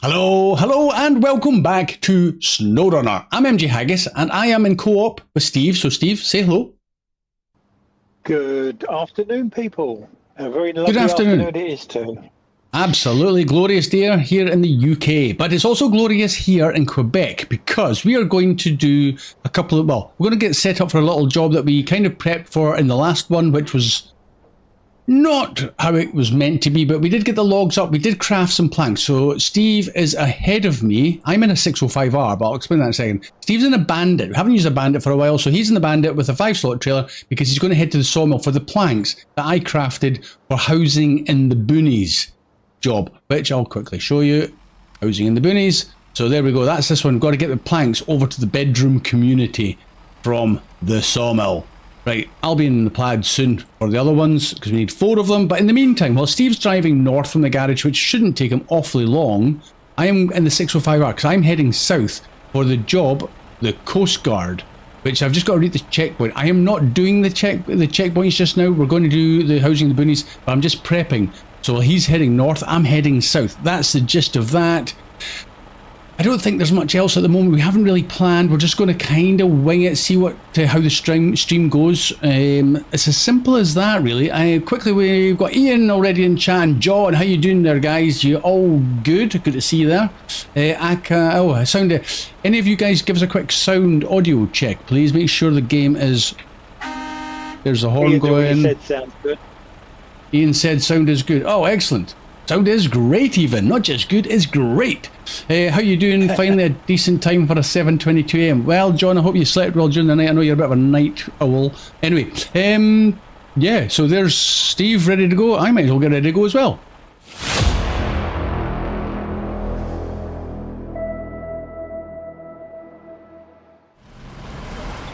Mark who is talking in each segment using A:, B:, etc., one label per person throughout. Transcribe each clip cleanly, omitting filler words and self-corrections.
A: Hello, hello, and welcome back to Snowrunner. I'm MJ Haggis, and I am in co-op with Steve. So, Steve, say hello.
B: Good afternoon, people. A very lovely afternoon it is too.
A: Absolutely glorious day here in the UK, but it's also glorious here in Quebec because we are going to do a couple of, we're going to get set up for a little job that we kind of prepped for in the last one, which was not how it was meant to be, but we did get the logs up, we did craft some planks. So Steve is ahead of me. I'm in a 605R, but I'll explain that in a second. Steve's in a Bandit. We haven't used a Bandit for a while, so he's in the Bandit with a 5-slot trailer because he's going to head to the sawmill for the planks that I crafted for housing in the Boonies job, which I'll quickly show you. Housing in the Boonies. So there we go, that's this one. Got to get the planks over to the bedroom community from the sawmill. Right, I'll be in the plaid soon for the other ones because we need 4 of them. But in the meantime, while Steve's driving north from the garage, which shouldn't take him awfully long, I am in the 605R because I'm heading south for the job, the Coast Guard, which I've just got to read the checkpoint. I am not doing the checkpoints just now. We're going to do the housing in the Boonies, but I'm just prepping. So while he's heading north, I'm heading south. That's the gist of that. I don't think there's much else at the moment. We haven't really planned. We're just going to kind of wing it, see how the stream goes. It's as simple as that, really. Quickly, we've got Ian already in chat, and John. How you doing there, guys? You all good? Good to see you there. Sound. Any of you guys give us a quick sound audio check, please. Make sure the game is. There's a horn going.
B: Ian said sounds good.
A: Ian said sound is good. Oh, excellent. Sound is great even, not just good, it's great. How you doing? Finally a decent time for a 7:22 AM. Well, John, I hope you slept well during the night. I know you're a bit of a night owl. Anyway, yeah, so there's Steve ready to go. I might as well get ready to go as well.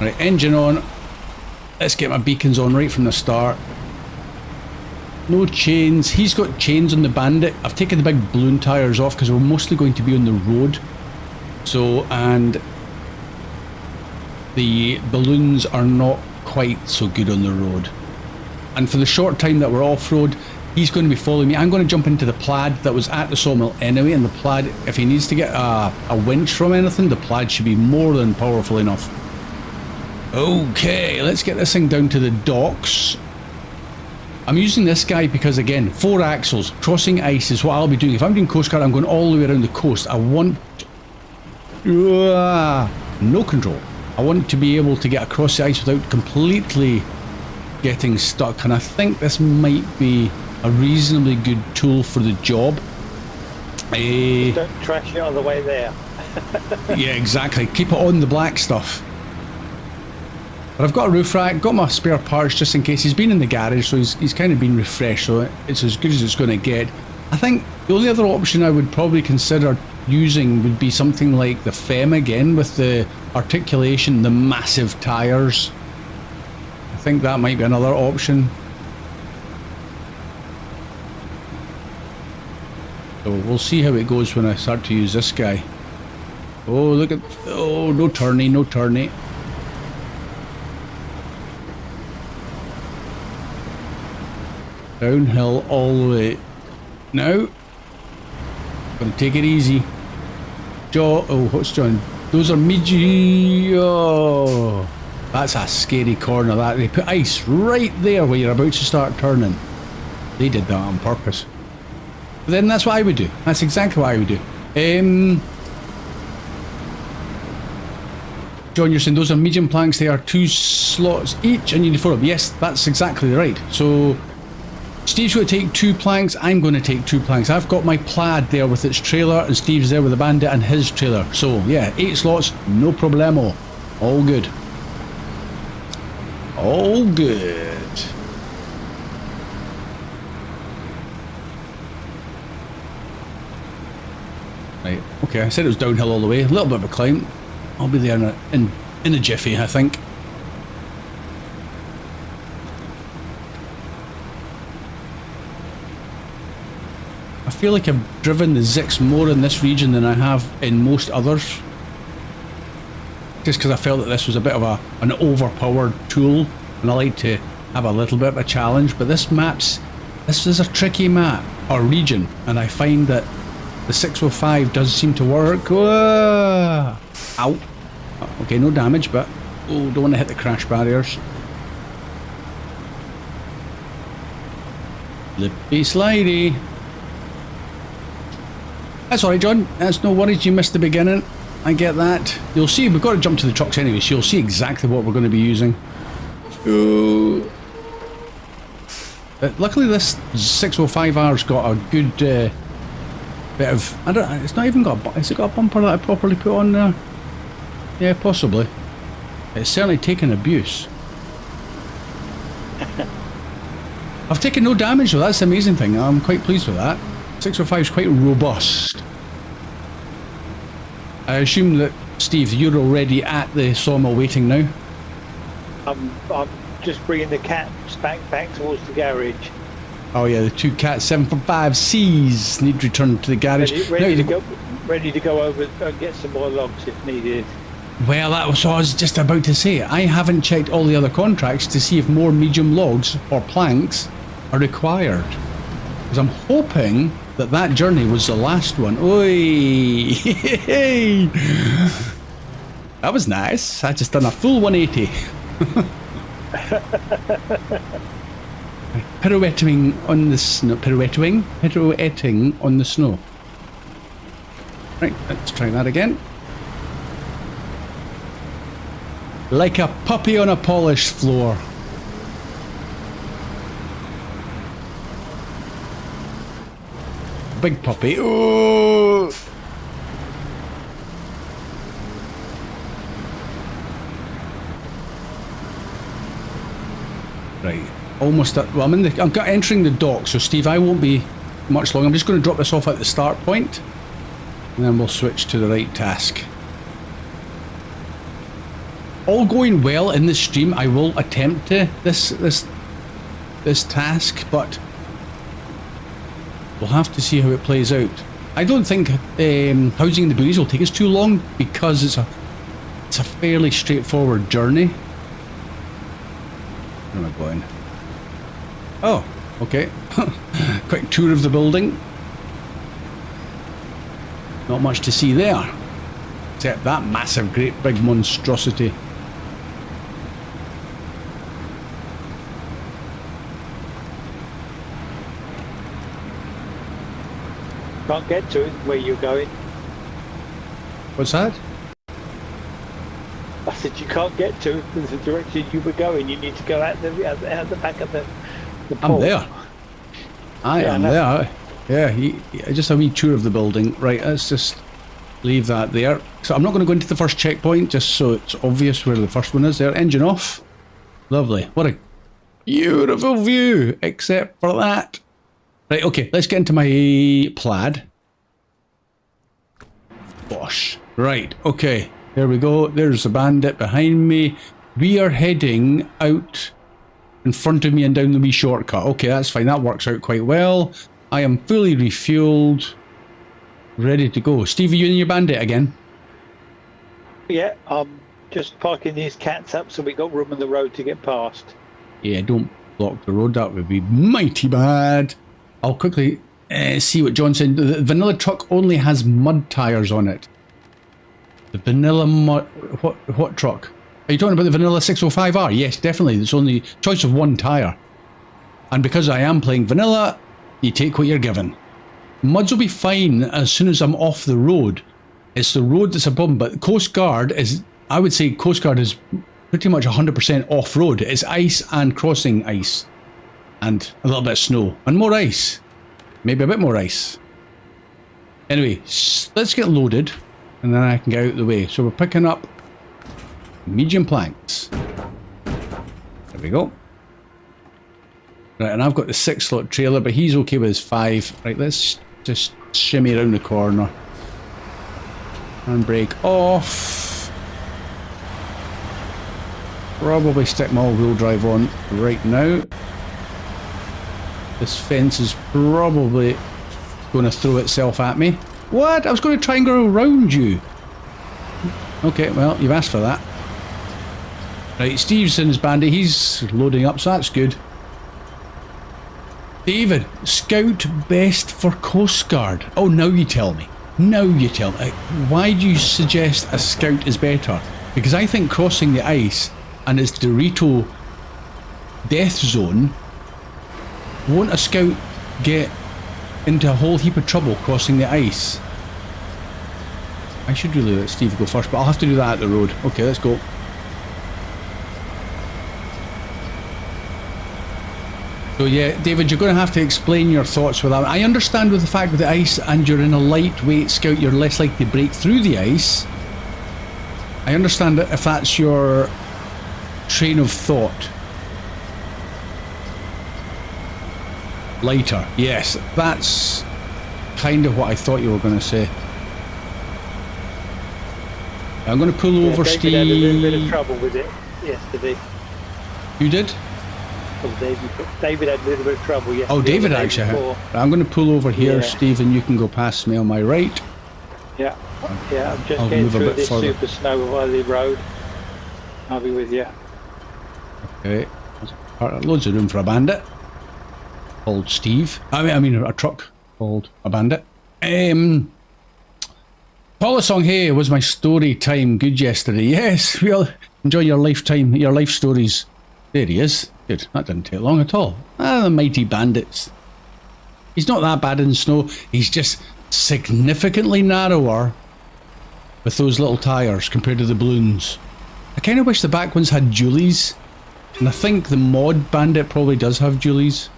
A: Right, engine on. Let's get my beacons on right from the start. No chains. He's got chains on the Bandit. I've taken the big balloon tires off because we're mostly going to be on the road. So, and the balloons are not quite so good on the road. And for the short time that we're off-road, he's going to be following me. I'm going to jump into the plaid that was at the sawmill anyway, and the plaid, if he needs to get a winch from anything, the plaid should be more than powerful enough. Okay, let's get this thing down to the docks. I'm using this guy because, again, 4 axles, crossing ice is what I'll be doing. If I'm doing Coast Guard, I'm going all the way around the coast. I want... no control. I want to be able to get across the ice without completely getting stuck. And I think this might be a reasonably good tool for the job.
B: Don't trash it on the way there.
A: Yeah, exactly. Keep it on the black stuff. But I've got a roof rack, got my spare parts just in case. He's been in the garage, so he's kind of been refreshed, so it's as good as it's going to get. I think the only other option I would probably consider using would be something like the FEM again, with the articulation, the massive tyres. I think that might be another option. So we'll see how it goes when I start to use this guy. Oh, look at... Oh, no turny, no turny. Downhill all the way. Now, gonna take it easy. What's John? Those are midgy. Oh, that's a scary corner. That they put ice right there where you're about to start turning. They did that on purpose. But then that's what I would do. That's exactly what I would do. John, you're saying those are medium planks. They are 2 slots each, and you need 4 of them. Yes, that's exactly right. So. Steve's going to take 2 planks, I'm going to take 2 planks. I've got my plaid there with its trailer, and Steve's there with the Bandit and his trailer. So, yeah, 8 slots, no problemo. All good. All good. Right, okay, I said it was downhill all the way. A little bit of a climb. I'll be there in a jiffy, I think. I feel like I've driven the Zix more in this region than I have in most others. Just because I felt that this was a bit of an overpowered tool, and I like to have a little bit of a challenge. But this is a tricky map, or region, and I find that the 605 does seem to work. Whoa. Ow. Okay, no damage, but oh, don't want to hit the crash barriers. Lippy slidey. That's alright, John. That's no worries. You missed the beginning. I get that. You'll see, we've got to jump to the trucks anyway, so you'll see exactly what we're going to be using. Ooh. Luckily, this 605R's got a good bit of. I don't. It's not even got. Has it got a bumper that I properly put on there? Yeah, possibly. It's certainly taken abuse. I've taken no damage though. That's the amazing thing. I'm quite pleased with that. 605 is quite robust. I assume that, Steve, you're already at the sawmill waiting now?
B: I'm just bringing the cats back towards the garage.
A: Oh yeah, the two Cat 745Cs need to return to the garage.
B: Ready to go over and get some more logs if needed.
A: Well, that was what I was just about to say. I haven't checked all the other contracts to see if more medium logs or planks are required. Because I'm hoping that journey was the last one. Oi! That was nice. I just done a full 180. Pirouetting on the snow. Pirouetting on the snow. Right, let's try that again. Like a puppy on a polished floor. Big puppy. Ooh. Right, almost at, well, I'm entering the dock, so Steve, I won't be much long. I'm just going to drop this off at the start point, and then we'll switch to the right task. All going well in the stream, I will attempt to this task, but we'll have to see how it plays out. I don't think housing in the Boonies will take us too long because it's a fairly straightforward journey. Where am I going? Oh, okay. Quick tour of the building. Not much to see there, except that massive, great big monstrosity.
B: Can't get to it where you're going.
A: What's that?
B: I said you can't get to the direction you were going. You need to go out the back of the port.
A: I'm there. I am there. Yeah, just a wee tour of the building. Right, let's just leave that there. So I'm not going to go into the first checkpoint, just so it's obvious where the first one is there. Engine off. Lovely. What a beautiful view, except for that. Right, okay, let's get into my plaid. Bosh. Right, okay, there we go. There's the bandit behind me. We are heading out in front of me and down the wee shortcut. Okay, that's fine. That works out quite well. I am fully refueled, ready to go. Steve, are you in your bandit again?
B: Yeah, I'm just parking these cats up so we got room on the road to get past.
A: Yeah, don't block the road. That would be mighty bad. I'll quickly see what John said. The vanilla truck only has mud tires on it. The vanilla mud... What truck? Are you talking about the vanilla 605R? Yes, definitely. It's only choice of one tire. And because I am playing vanilla, you take what you're given. Muds will be fine as soon as I'm off the road. It's the road that's a problem, but Coast Guard is... I would say Coast Guard is pretty much 100% off-road. It's ice and crossing ice. And a little bit of snow. And more ice. Maybe a bit more ice. Anyway, let's get loaded. And then I can get out of the way. So we're picking up medium planks. There we go. Right, and I've got the 6-slot trailer, but he's okay with his 5. Right, let's just shimmy around the corner. Handbrake off. Probably stick my all-wheel drive on right now. This fence is probably going to throw itself at me. What? I was going to try and go around you. Okay, well, you've asked for that. Right, Steve's in his bandit. He's loading up, so that's good. David, Scout best for Coast Guard. Oh, now you tell me. Now you tell me. Why do you suggest a Scout is better? Because I think crossing the ice and its Dorito death zone, won't a Scout get into a whole heap of trouble crossing the ice? I should really let Steve go first, but I'll have to do that at the road. Okay, let's go. So yeah, David, you're going to have to explain your thoughts with that. I understand with the fact with the ice and you're in a lightweight Scout, you're less likely to break through the ice. I understand that if that's your train of thought. Lighter, yes, that's kind of what I thought you were going to say. I'm going to pull over,
B: David
A: Steve.
B: had a little bit of trouble with it yesterday.
A: You did?
B: David had a little bit of trouble yesterday.
A: Oh, David actually had. I'm going to pull over here,
B: Yeah.
A: Steve, and you can go past me on my right.
B: Yeah, yeah, I'm just
A: I'll
B: getting
A: move a
B: through
A: bit
B: this
A: further.
B: super snow Valley Road. I'll be with you.
A: Okay, loads of room for a bandit called Steve. I mean a truck called a bandit. Paula Song, hey, was my story time good yesterday? Yes, we'll enjoy your lifetime, your life stories. There he is. Good, that didn't take long at all. Ah, the mighty bandits. He's not that bad in snow. He's just significantly narrower with those little tyres compared to the balloons. I kind of wish the back ones had dualies, and I think the mod bandit probably does have dualies.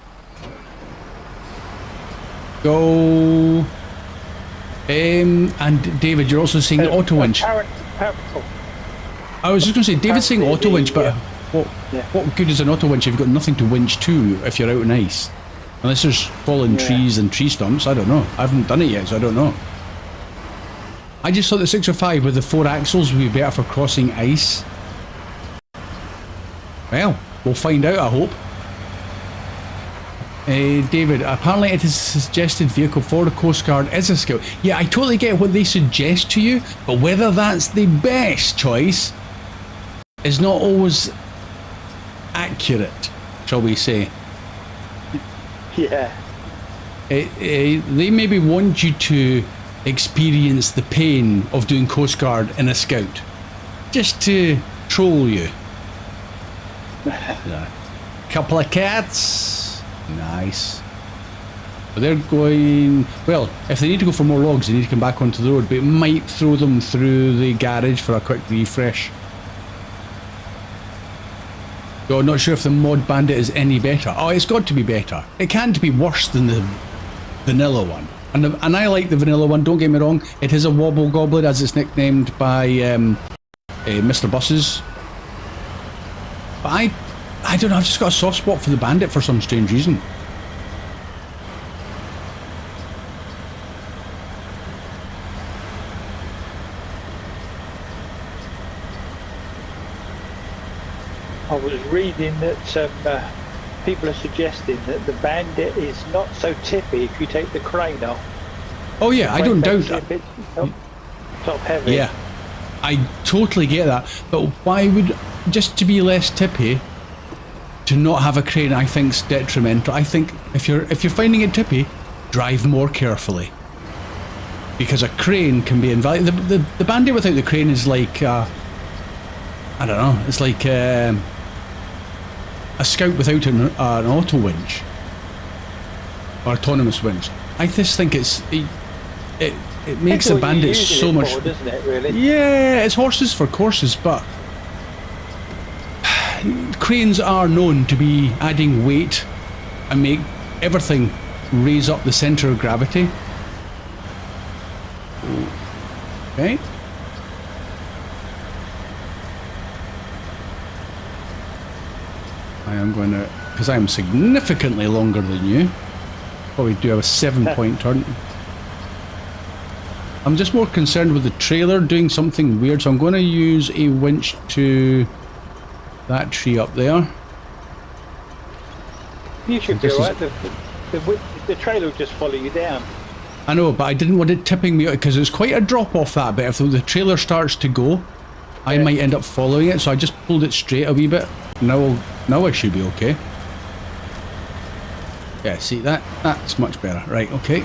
A: Go. And David, you're also saying the auto winch. I was just going to say, David's saying auto winch, but what good is an auto winch if you've got nothing to winch to if you're out on ice? Unless there's fallen trees and tree stumps, I don't know. I haven't done it yet, so I don't know. I just thought the 605 with the 4 axles would be better for crossing ice. Well, we'll find out, I hope. David, apparently it is a suggested vehicle for the Coast Guard is a Scout. Yeah, I totally get what they suggest to you, but whether that's the best choice is not always accurate, shall we say.
B: Yeah.
A: They maybe want you to experience the pain of doing Coast Guard in a Scout, just to troll you. Couple of cats. Nice. But they're going... Well, if they need to go for more logs, they need to come back onto the road, but it might throw them through the garage for a quick refresh. So I'm not sure if the mod bandit is any better. Oh, it's got to be better. It can't be worse than the vanilla one. And I like the vanilla one, don't get me wrong. It is a wobble goblin, as it's nicknamed by Mr. Buses. But I don't know, I've just got a soft spot for the bandit for some strange reason.
B: I was reading that people are suggesting that the bandit is not so tippy if you take the crane off.
A: Oh yeah, I don't doubt that.
B: Top heavy.
A: Yeah, I totally get that. But why would, just to be less tippy, to not have a crane, I think is detrimental. I think if you're finding it tippy, drive more carefully, because a crane can be invaluable. The bandit without the crane is like I don't know. It's like a Scout without an auto winch or autonomous winch. I just think it makes a bandit so much.
B: For, doesn't it, really?
A: Yeah, it's horses for courses, but cranes are known to be adding weight and make everything raise up the centre of gravity. Okay. I am going to, because I am significantly longer than you, probably do have a 7-point turn. I'm just more concerned with the trailer doing something weird, so I'm going to use a winch to that tree up there.
B: You should be alright. The trailer will just follow you down.
A: I know, but I didn't want it tipping me out because it's quite a drop off that bit. If the trailer starts to go, I might end up following it, so I just pulled it straight a wee bit. Now I should be okay. Yeah, see, that's much better. Right, okay.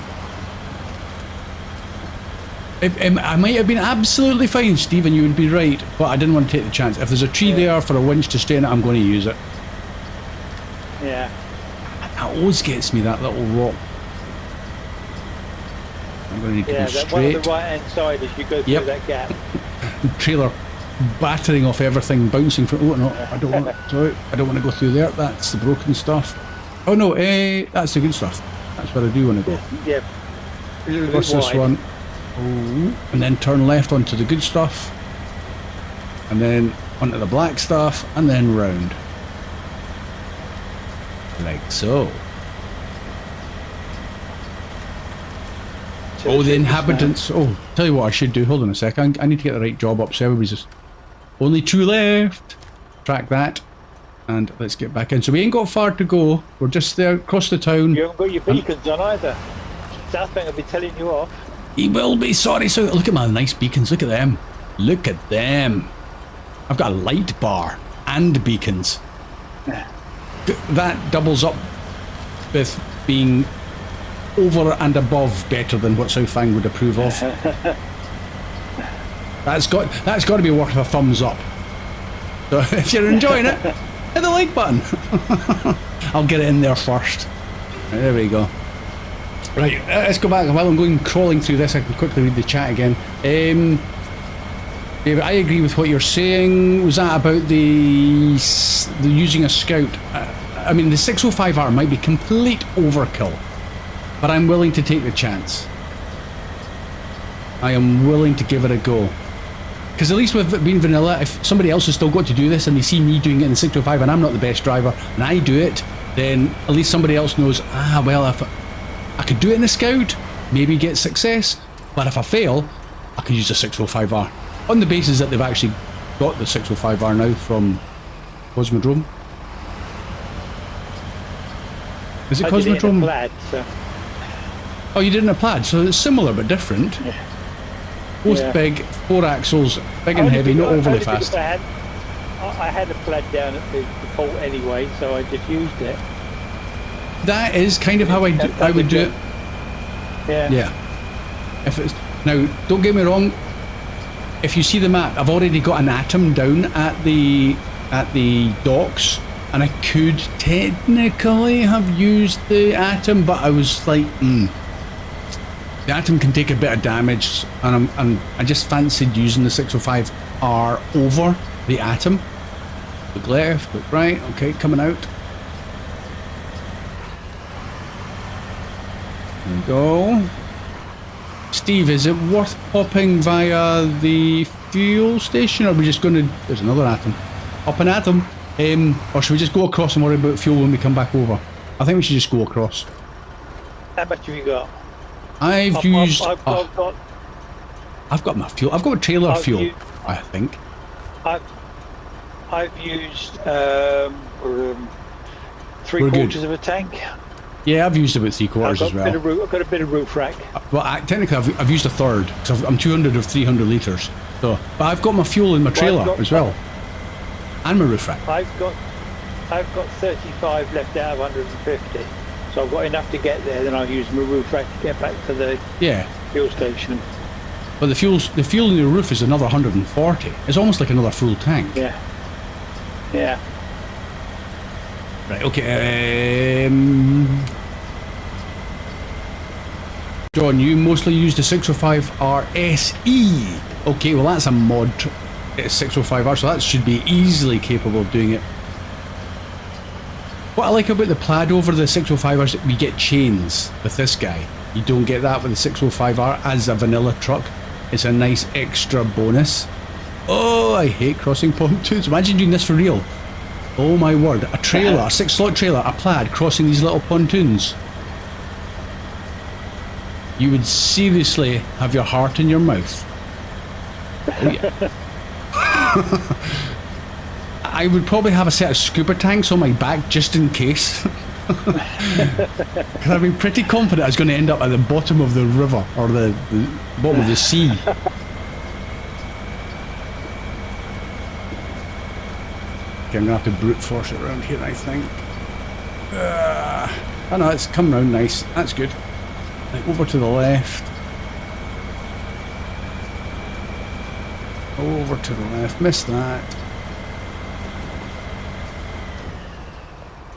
A: I might have been absolutely fine, Steve, and you would be right, but I didn't want to take the chance. If there's a tree there for a winch to stay in it, I'm going to use it.
B: Yeah.
A: That always gets me, that little rock. I'm going to need to go straight.
B: One on the right-hand side as you go through that gap.
A: Trailer battering off everything, bouncing from... Oh, no, I don't want to go through there. That's the broken stuff. Oh, no, that's the good stuff. That's where I do want to go.
B: Yeah.
A: Cross this one. Oh, and then turn left onto the good stuff. And then onto the black stuff. And then round. Like so. Oh, the inhabitants. Oh, tell you what I should do. Hold on a second. I need to get the right job up so everybody's just... Only 2 left. Track that. And let's get back in. So we ain't got far to go. We're just there across the town.
B: You haven't got your beacons on either. Southbank will be telling you off.
A: He will be. Sorry. So look at my nice beacons. Look at them. Look at them. I've got a light bar and beacons. That doubles up with being over and above better than what Southbank would approve of. That's got to be worth a thumbs up. So if you're enjoying it, hit the like button. I'll get it in there first. Right, there we go. Right, let's go back. While I'm going crawling through this, I can quickly read the chat again. David, I agree with what you're saying. Was that about the using a scout? I mean, the 605R might be complete overkill, but I'm willing to take the chance. I am willing to give it a go. Because at least with it being vanilla, if somebody else has still got to do this and they see me doing it in the 605 and I'm not the best driver, and I do it, then at least somebody else knows, well, if I could do it in the Scout, maybe get success, but if I fail, I could use the 605R. On the basis that they've actually got the 605R now from Cosmodrome. Is it Cosmodrome?
B: I did it in a Plaid, so.
A: Oh, you did in a Plaid, so it's similar but different.
B: Yeah.
A: Both big, 4 axles, big and heavy, not overly fast.
B: I had a Plaid down at the port anyway, so I just used it.
A: That is kind of how I would do it.
B: Yeah.
A: Yeah. If it's now, don't get me wrong. If you see the map, I've already got an Atom down at the docks, and I could technically have used the Atom, but I was like, the Atom can take a bit of damage, and I just fancied using the 605R over the Atom. Look left, look right. Okay, coming out. There we go. Steve, is it worth popping via the fuel station, or are we just going to... There's another Atom. Up an Atom. Or should we just go across and worry about fuel when we come back over? I think we should just go across.
B: How much have you got?
A: I've got my fuel. I've got trailer fuel, I think.
B: I've used 3/4 of a tank.
A: Yeah, I've used about 3/4 as well.
B: I've got a bit of roof rack.
A: Well, technically, I've used a third because I'm 200 of 300 litres. So, but I've got my fuel in my trailer as well, and my roof rack.
B: I've got 35 left out of 150, so I've got enough to get there. Then I'll use my roof rack to get back to the fuel station.
A: But the fuel in your roof is another 140. It's almost like another full tank.
B: Yeah. Yeah.
A: Right, okay, John, you mostly use the 605R SE. Okay, well that's a mod 605R, so that should be easily capable of doing it. What I like about the Plaid over the 605R is that we get chains with this guy. You don't get that with the 605R as a vanilla truck. It's a nice extra bonus. Oh, I hate crossing pontoons. Imagine doing this for real. Oh my word, a trailer, a 6-slot trailer, a Plaid crossing these little pontoons. You would seriously have your heart in your mouth. Oh yeah. I would probably have a set of scuba tanks on my back just in case. Because I'd be pretty confident I was going to end up at the bottom of the river or the bottom of the sea. Okay, I'm going to have to brute force it around here, I think. Oh no, it's come round nice. That's good. Right, over to the left. Over to the left. Missed that.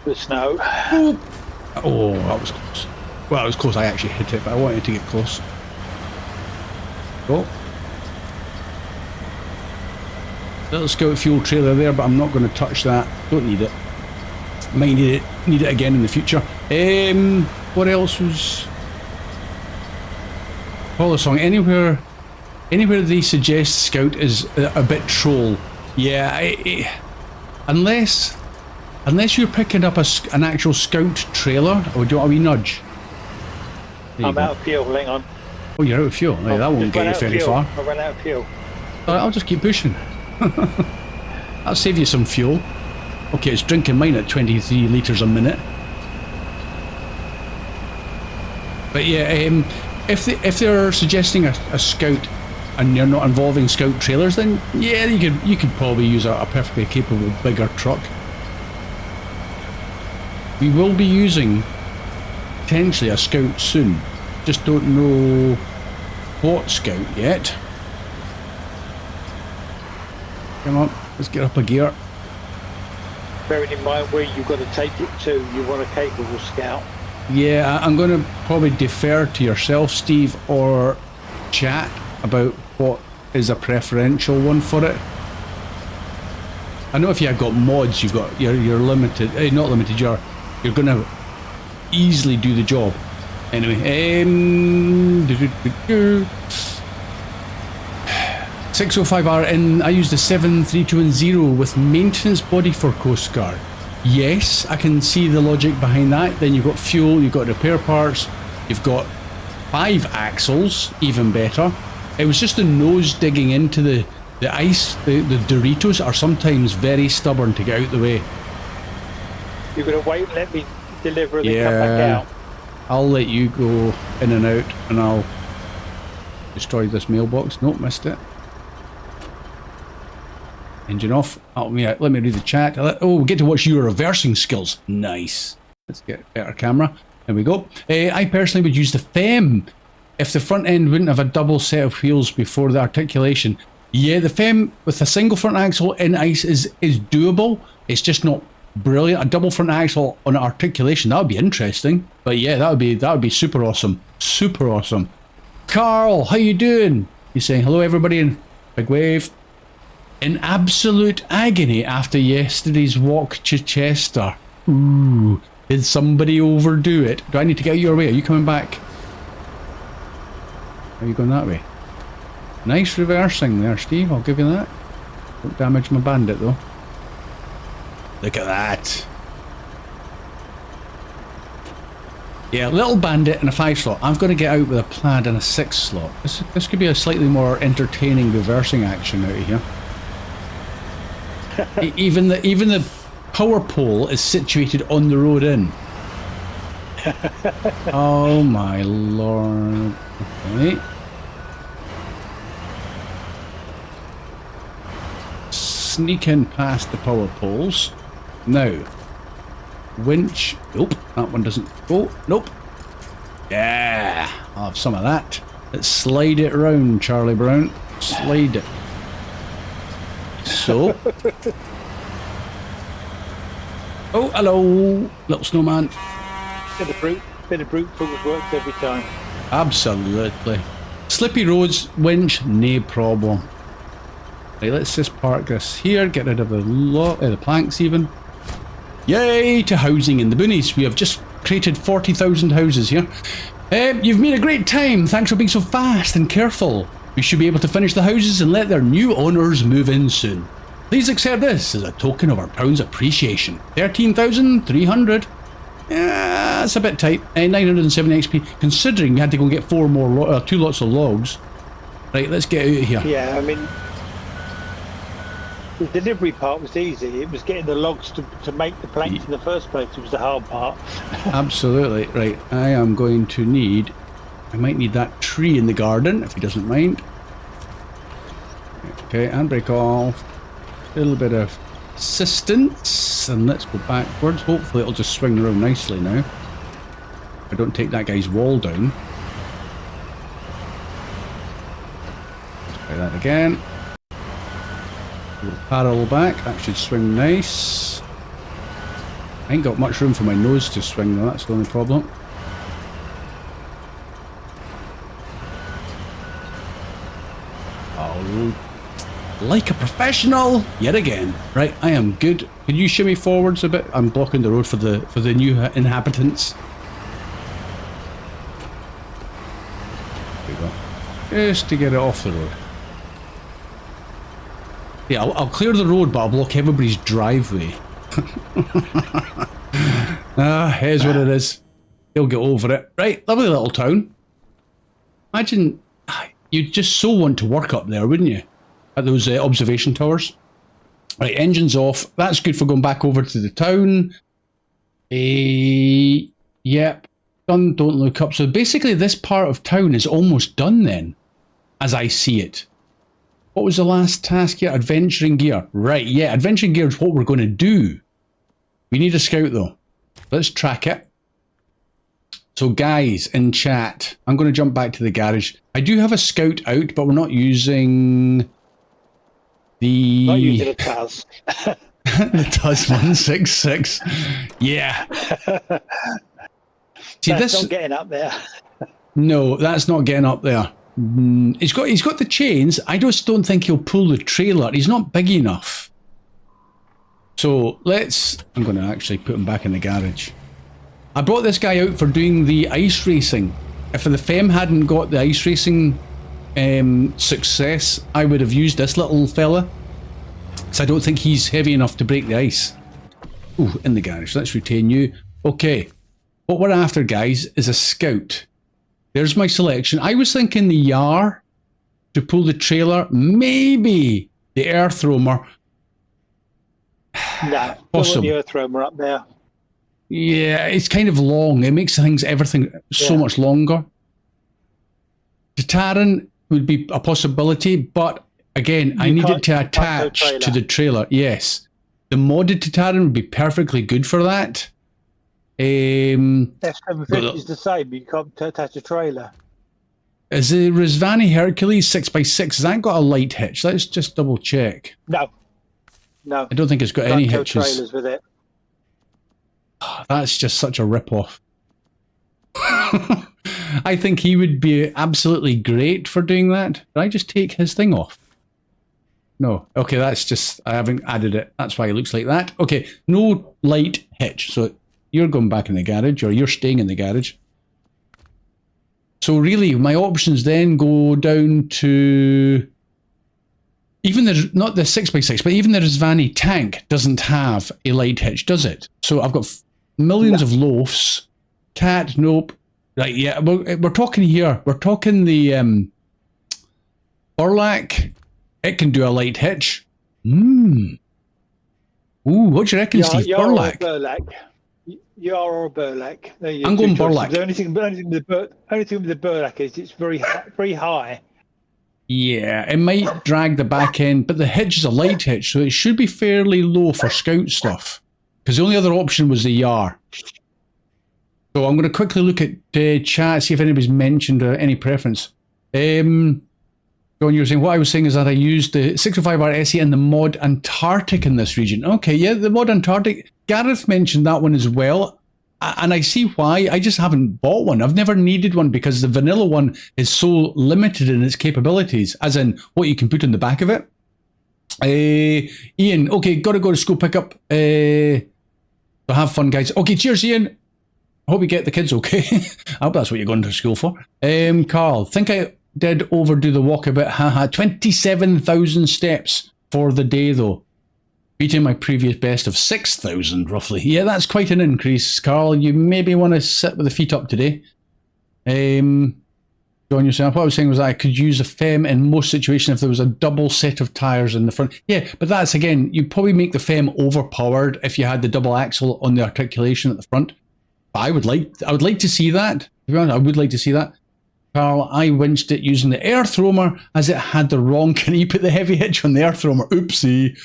B: The snow.
A: Oh, that was close. Well, it was close. I actually hit it, but I wanted to get close. Go. Little scout fuel trailer there, but I'm not going to touch that. Don't need it. Might need it again in the future. What else was? Follow song. Anywhere they suggest scout is a bit troll. Yeah, unless you're picking up an actual scout trailer, or do you want a wee nudge?
B: I'm out of fuel. Hang on.
A: Oh, you're out of fuel. No, that won't get you very far.
B: I ran out of fuel.
A: I'll just keep pushing. I'll save you some fuel. Okay, it's drinking mine at 23 litres a minute. But yeah, if they're suggesting a scout and you're not involving scout trailers, then yeah, you could probably use a perfectly capable bigger truck. We will be using potentially a scout soon. Just don't know what scout yet. Come on, let's get up a gear.
B: Bearing in mind where you've got to take it to, you want a capable scout.
A: Yeah, I'm going to probably defer to yourself, Steve, or chat about what is a preferential one for it. I know if you've got mods, you're limited. Not limited. You're going to easily do the job. Anyway, 605R in. I use the 7320 with maintenance body for Coast Guard. Yes, I can see the logic behind that. Then you've got fuel, you've got repair parts, you've got 5 axles, even better. It was just the nose digging into the ice. The Doritos are sometimes very stubborn to get out the way.
B: You're going to wait and let me deliver and then come back out.
A: I'll let you go in and out and I'll destroy this mailbox. Nope, missed it. Engine off. Let me read the chat. Oh, we get to watch your reversing skills. Nice. Let's get a better camera. There we go. I personally would use the FEM if the front end wouldn't have a double set of wheels before the articulation. Yeah, the FEM with a single front axle in ice is doable. It's just not brilliant. A double front axle on articulation, that would be interesting. But yeah, that would be super awesome. Super awesome. Carl, how you doing? He's saying hello everybody in big wave. In absolute agony after yesterday's walk to Chester. Ooh, did somebody overdo it? Do I need to get your way? Are you coming back? Are you going that way? Nice reversing there, Steve. I'll give you that. Don't damage my bandit though. Look at that. Yeah, little bandit and a 5 slot. I'm going to get out with a plaid and a 6 slot. This could be a slightly more entertaining reversing action out of here. Even the power pole is situated on the road in. Oh my lord. Okay. Sneak in past the power poles. Now, winch. Nope, that one doesn't go. Nope. Yeah, I'll have some of that. Let's slide it round, Charlie Brown. Slide it. So. Oh, hello, little snowman.
B: Bit of brute force works every time.
A: Absolutely. Slippy roads, winch, no problem. Right, let's just park this here, get rid of the planks even. Yay to housing in the boonies. We have just created 40,000 houses here. You've made a great time. Thanks for being so fast and careful. We should be able to finish the houses and let their new owners move in soon. Please accept this as a token of our pound's appreciation. 13,300. Yeah, that's a bit tight. 970 XP, considering we had to go and get 2 lots of logs. Right, let's get out of here.
B: Yeah, I mean, the delivery part was easy. It was getting the logs to make the planks in the first place. It was the hard part.
A: Absolutely. Right, I am going to need... I might need that tree in the garden, if he doesn't mind. Okay, handbrake off. A little bit of assistance. And let's go backwards. Hopefully it'll just swing around nicely now. I don't take that guy's wall down. Let's try that again. A little parallel back, that should swing nice. I ain't got much room for my nose to swing though, that's the only problem. Oh, like a professional yet again. Right, I am good. Can you shimmy forwards a bit? I'm blocking the road for the new inhabitants. There we go. Just to get it off the road. Yeah, I'll clear the road, but I'll block everybody's driveway. Here's what it is. They'll get over it. Right, lovely little town. Imagine, you'd just so want to work up there, wouldn't you? At those observation towers. Right, engine's off. That's good for going back over to the town. Yep. Done, don't look up. So basically this part of town is almost done then, as I see it. What was the last task here? Adventuring gear. Right, yeah, adventuring gear is what we're going to do. We need a scout though. Let's track it. So guys in chat, I'm going to jump back to the garage. I do have a scout out, but we're not using the...
B: Not using a TAS.
A: The TAS 166. Yeah. See,
B: that's not getting up there.
A: No, that's not getting up there. He's got the chains. I just don't think he'll pull the trailer. He's not big enough. So I'm going to actually put him back in the garage. I brought this guy out for doing the ice racing. If the FEM hadn't got the ice racing success, I would have used this little fella. Because I don't think he's heavy enough to break the ice. Ooh, in the garage. Let's retain you. Okay. What we're after, guys, is a scout. There's my selection. I was thinking the Yar to pull the trailer. Maybe the Earth Roamer.
B: Nah, don't want the Earth Roamer up there.
A: Yeah, it's kind of long. It makes everything so much longer. The Taran would be a possibility, but again, I need it to attach to the trailer. Yes. The modded Taran would be perfectly good for that.
B: F750 is the same, you can't attach a trailer.
A: Is the Rizvani Hercules 6x6, has that got a light hitch? Let's just double check.
B: No.
A: I don't think it's got any hitches.
B: Trailers with it.
A: Oh, that's just such a rip-off. I think he would be absolutely great for doing that. Did I just take his thing off? No. Okay, that's just, I haven't added it. That's why it looks like that. Okay, no light hitch. So you're going back in the garage, or you're staying in the garage. So really, my options then go down to... Even not the 6x6, but even the Rizvani tank doesn't have a light hitch, does it? So I've got millions of loafs. Cat, nope. Right, yeah, we're talking here. We're talking the Burlak. It can do a light hitch. Ooh, what do you reckon, Steve? Burlak?
B: Yar or Burlak.
A: I'm going Burlak.
B: The only thing with the Burlak is it's very high.
A: Yeah, it might drag the back end, but the hitch is a light hitch, so it should be fairly low for scout stuff. Because the only other option was the Yar. So I'm going to quickly look at chat, see if anybody's mentioned any preference. John, you were saying, what I was saying is that I used the 605R SE and the mod Antarctic in this region. Okay, yeah, the mod Antarctic. Gareth mentioned that one as well, and I see why. I just haven't bought one. I've never needed one because the vanilla one is so limited in its capabilities, as in what you can put in the back of it. Ian, okay, got to go to school pickup. So have fun, guys. Okay, cheers, Ian. I hope you get the kids okay. I hope that's what you're going to school for. Carl, think I did overdo the walk a bit. Haha, 27,000 steps for the day, though. Beating my previous best of 6,000, roughly. Yeah, that's quite an increase, Carl. You maybe want to sit with the feet up today. John, yourself. What I was saying was that I could use a FEM in most situations if there was a double set of tyres in the front. Yeah, but that's, again, you'd probably make the FEM overpowered if you had the double axle on the articulation at the front. But I would like to see that. To be honest, I would like to see that. Carl, I winched it using the Earth Roamer as it had the wrong... Can you put the heavy hitch on the Earth Roamer? Oopsie.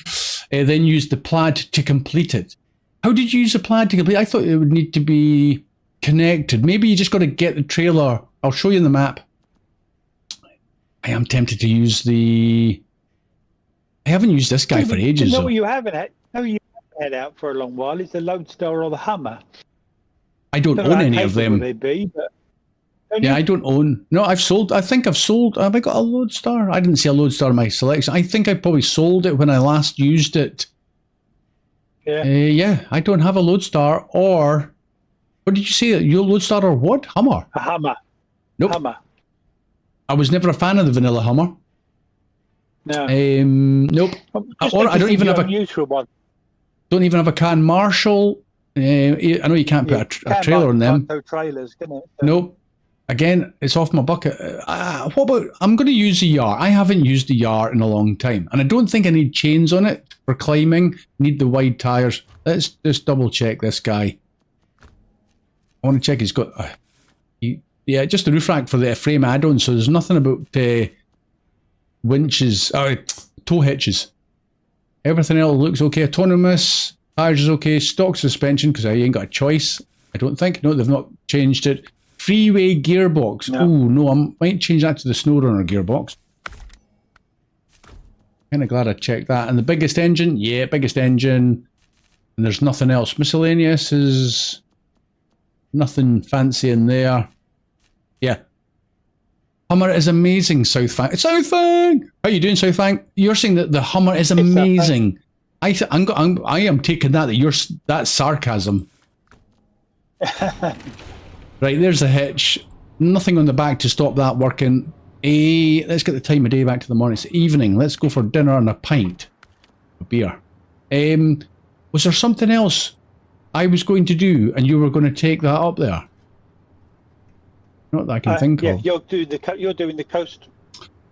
A: Then used the plaid to complete it. How did you use the plaid to complete it? I thought it would need to be connected. Maybe you just got to get the trailer. I'll show you the map. I am tempted to use the... I haven't used this guy for ages.
B: No,
A: Though.
B: you haven't had. No, you haven't had out for a long while. It's the Lodestar or the Hummer.
A: I don't own any of them.
B: They be, but
A: yeah, I don't own. No, I've sold. I think I've sold. Have I got a Lodestar? I didn't see a Lodestar in my selection. I think I probably sold it when I last used it.
B: Yeah.
A: Yeah, I don't have a Lodestar or... What did you say? Your Lodestar or what? Hummer?
B: A Hummer.
A: Nope.
B: Hummer.
A: I was never a fan of the vanilla Hummer.
B: No.
A: Nope. Or I don't even have a
B: neutral one.
A: Don't even have a Can Marshall. I know you can't put a trailer on them.
B: No trailers, can it?
A: Nope. Again, it's off my bucket. What about? I'm going to use the Yar. I haven't used the Yar in a long time, and I don't think I need chains on it for climbing. Need the wide tires. Let's just double check this guy. I want to check he's got. Yeah, just the roof rack for the frame add-on. So there's nothing about winches, tow hitches. Everything else looks okay. Autonomous, tires is okay. Stock suspension, because I ain't got a choice. I don't think. No, they've not changed it. Freeway gearbox. No. Oh, no, I might change that to the Snowrunner gearbox. Kind of glad I checked that. And the biggest engine? Yeah, biggest engine. And there's nothing else. Miscellaneous is nothing fancy in there. Yeah. Hummer is amazing, Southfank. Southfank! How you doing, Southfank? You're saying that the Hummer is amazing. I am taking that that's sarcasm. Right, there's the hitch. Nothing on the back to stop that working. Let's get the time of day back to the morning. It's evening. Let's go for dinner and a pint of beer. Was there something else I was going to do and you were going to take that up there? Not that I can think of.
B: You're doing the coast.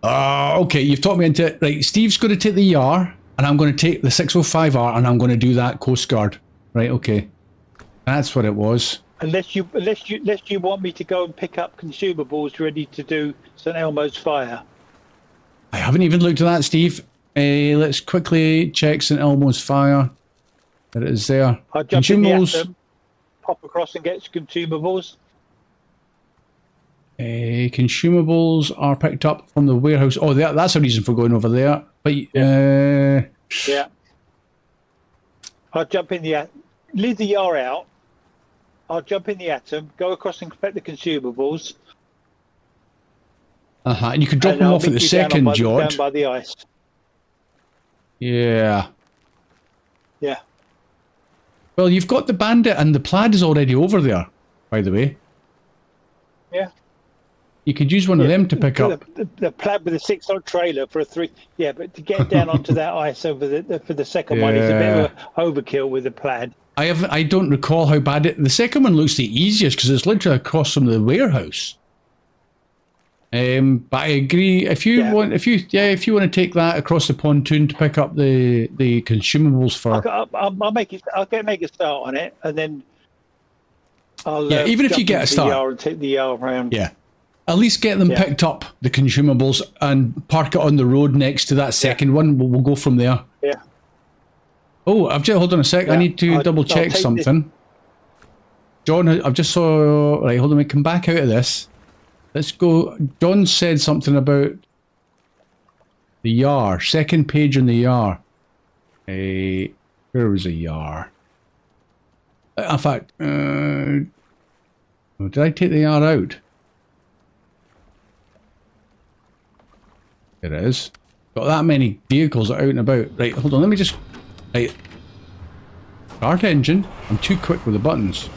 A: Okay, you've talked me into it. Right, Steve's going to take the Yar, and I'm going to take the 605R, and I'm going to do that Coast Guard. Right, okay. That's what it was.
B: Unless you want me to go and pick up consumables ready to do St. Elmo's fire.
A: I haven't even looked at that, Steve. Let's quickly check St. Elmo's fire. There it is there.
B: I'll jump in the Atom, pop across and get consumables.
A: Consumables are picked up from the warehouse. Oh, that's a reason for going over there. But
B: yeah. I'll jump in the leave the Yar out. I'll jump in the Atom, go across and collect the consumables.
A: And you could drop them off at the second, George.
B: Down by the ice.
A: Yeah.
B: Yeah.
A: Well, you've got the Bandit, and the Plaid is already over there, by the way.
B: Yeah.
A: You could use one of them to pick up.
B: The Plaid with a 6-ton trailer for a 3. Yeah, but to get down onto that ice for the second one is a bit of an overkill with the Plaid.
A: I don't recall how bad it. The second one looks the easiest because it's literally across from the warehouse. But I agree. If you want to take that across the pontoon to pick up the consumables for.
B: I'll make a start on it, and then I'll.
A: Even if you get a start,
B: and take the Yar around.
A: Yeah. At least get them picked up, the consumables, and park it on the road next to that second one. We'll go from there.
B: Yeah.
A: Oh, hold on a sec. I need to double check something. John, I've just saw. Right, hold on. We come back out of this. Let's go. John said something about the Yar. Second page on the Yar. Where was the Yar? In fact, did I take the Yar out? It is. Got that many vehicles out and about. Right, hold on, let me just... Right. Start engine. I'm too quick with the buttons.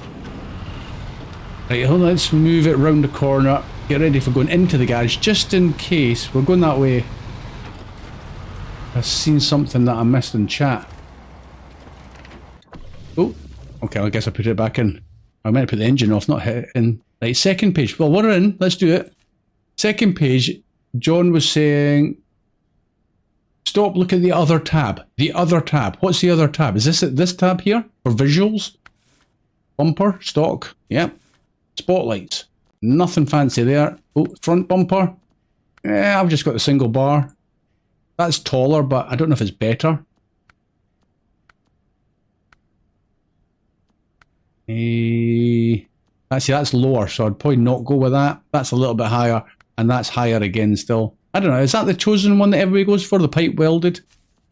A: Right, hold on, let's move it round the corner. Get ready for going into the garage, just in case. We're going that way. I've seen something that I missed in chat. Oh, okay, I guess I put it back in. I meant to put the engine off, not hit it in. Right, second page. Well, we're in. Let's do it. Second page. John was saying, stop, look at the other tab. The other tab. What's the other tab? Is this tab here for visuals? Bumper, stock, yep. Spotlights. Nothing fancy there. Oh, front bumper. Yeah, I've just got the single bar. That's taller, but I don't know if it's better. That's lower, so I'd probably not go with that. That's a little bit higher, and that's higher again still. I don't know, is that the chosen one that everybody goes for, the pipe welded?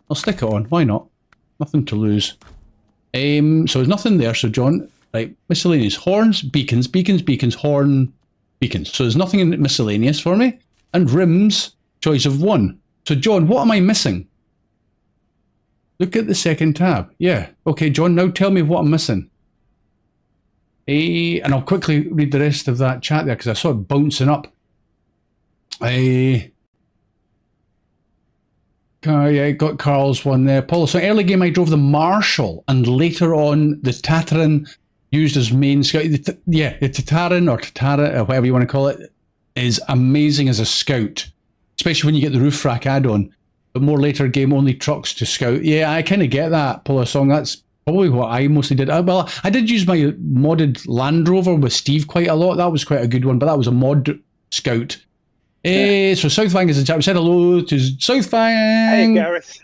A: I'll stick it on, why not? Nothing to lose. So there's nothing there, so John, right, miscellaneous. Horns, beacons, horn, beacons. So there's nothing in miscellaneous for me. And rims, choice of 1. So John, what am I missing? Look at the second tab. Yeah. Okay, John, now tell me what I'm missing. And I'll quickly read the rest of that chat there because I saw it bouncing up. Yeah, got Carl's one there. Paul, so early game I drove the Marshall and later on the Tatarin used as main scout. The Tatarin or Tatara, or whatever you want to call it, is amazing as a scout, especially when you get the roof rack add-on. But more later game, only trucks to scout. Yeah, I kind of get that, Paula Song. That's probably what I mostly did. Well, I did use my modded Land Rover with Steve quite a lot. That was quite a good one, but that was a mod scout. So Southfang is in chat. We said hello to Southfang.
B: Hey, Gareth.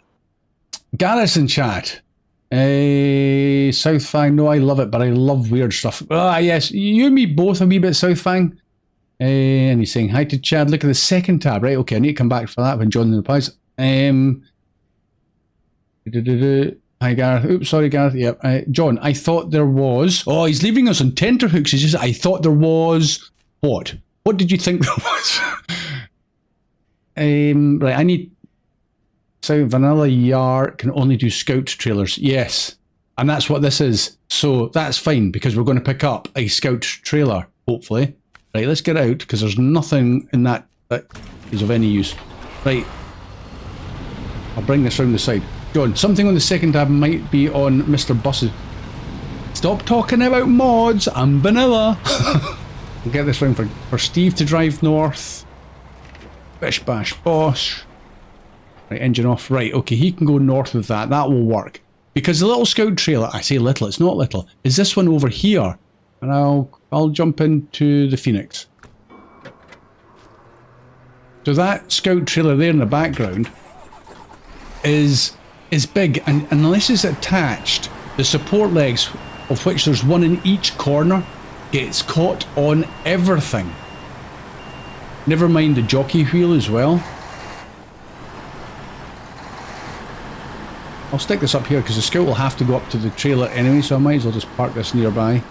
A: Gareth's in chat. Southfang, no, I love it, but I love weird stuff. Yes, you and me both a wee bit, Southfang. And he's saying hi to Chad. Look at the second tab, right? Okay, I need to come back for that when John replies. Hi, Gareth. Oops, sorry, Gareth. Yep. John, I thought there was... Oh, he's leaving us on tenterhooks. He's just, I thought there was... What? What did you think there was? Right, I need... So Vanilla Yar can only do scout trailers. Yes. And that's what this is. So that's fine because we're going to pick up a scout trailer, hopefully. Right, let's get out because there's nothing in that is of any use. Right. I'll bring this round the side. John, something on the second tab might be on Mr. Bus's. Stop talking about mods. I'm vanilla. We'll get this round for Steve to drive north. Bish bash bosh. Right, engine off. Right, okay, he can go north with that. That will work. Because the little scout trailer, I say little, it's not little, is this one over here. And I'll jump into the Phoenix. So that scout trailer there in the background is big, and unless it's attached, the support legs, of which there's one in each corner, gets caught on everything. Never mind the jockey wheel as well. I'll stick this up here because the scout will have to go up to the trailer anyway, so I might as well just park this nearby.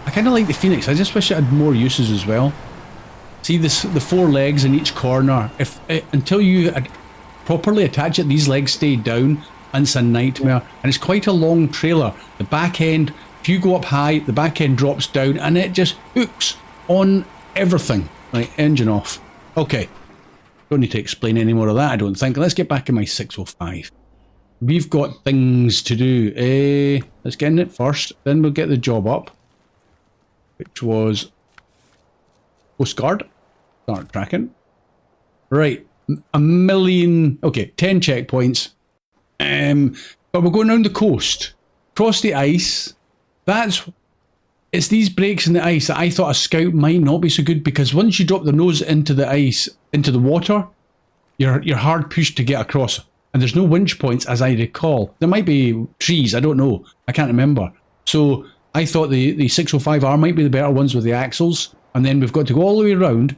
A: I kind of like the Phoenix, I just wish it had more uses as well. See the 4 legs in each corner, until you properly attach it, these legs stay down, and it's a nightmare. And it's quite a long trailer. The back end, if you go up high, the back end drops down, and it just hooks on everything. Right, engine off. Okay, don't need to explain any more of that, I don't think. Let's get back in my 605. We've got things to do. Let's get in it first, then we'll get the job up, which was Coast Guard. Start tracking. Right, a million, okay, 10 checkpoints. But we're going around the coast, across the ice. It's these breaks in the ice that I thought a scout might not be so good, because once you drop the nose into the ice, into the water, you're hard pushed to get across. And there's no winch points, as I recall. There might be trees, I don't know. I can't remember. So I thought the 605R might be the better ones with the axles. And then we've got to go all the way around,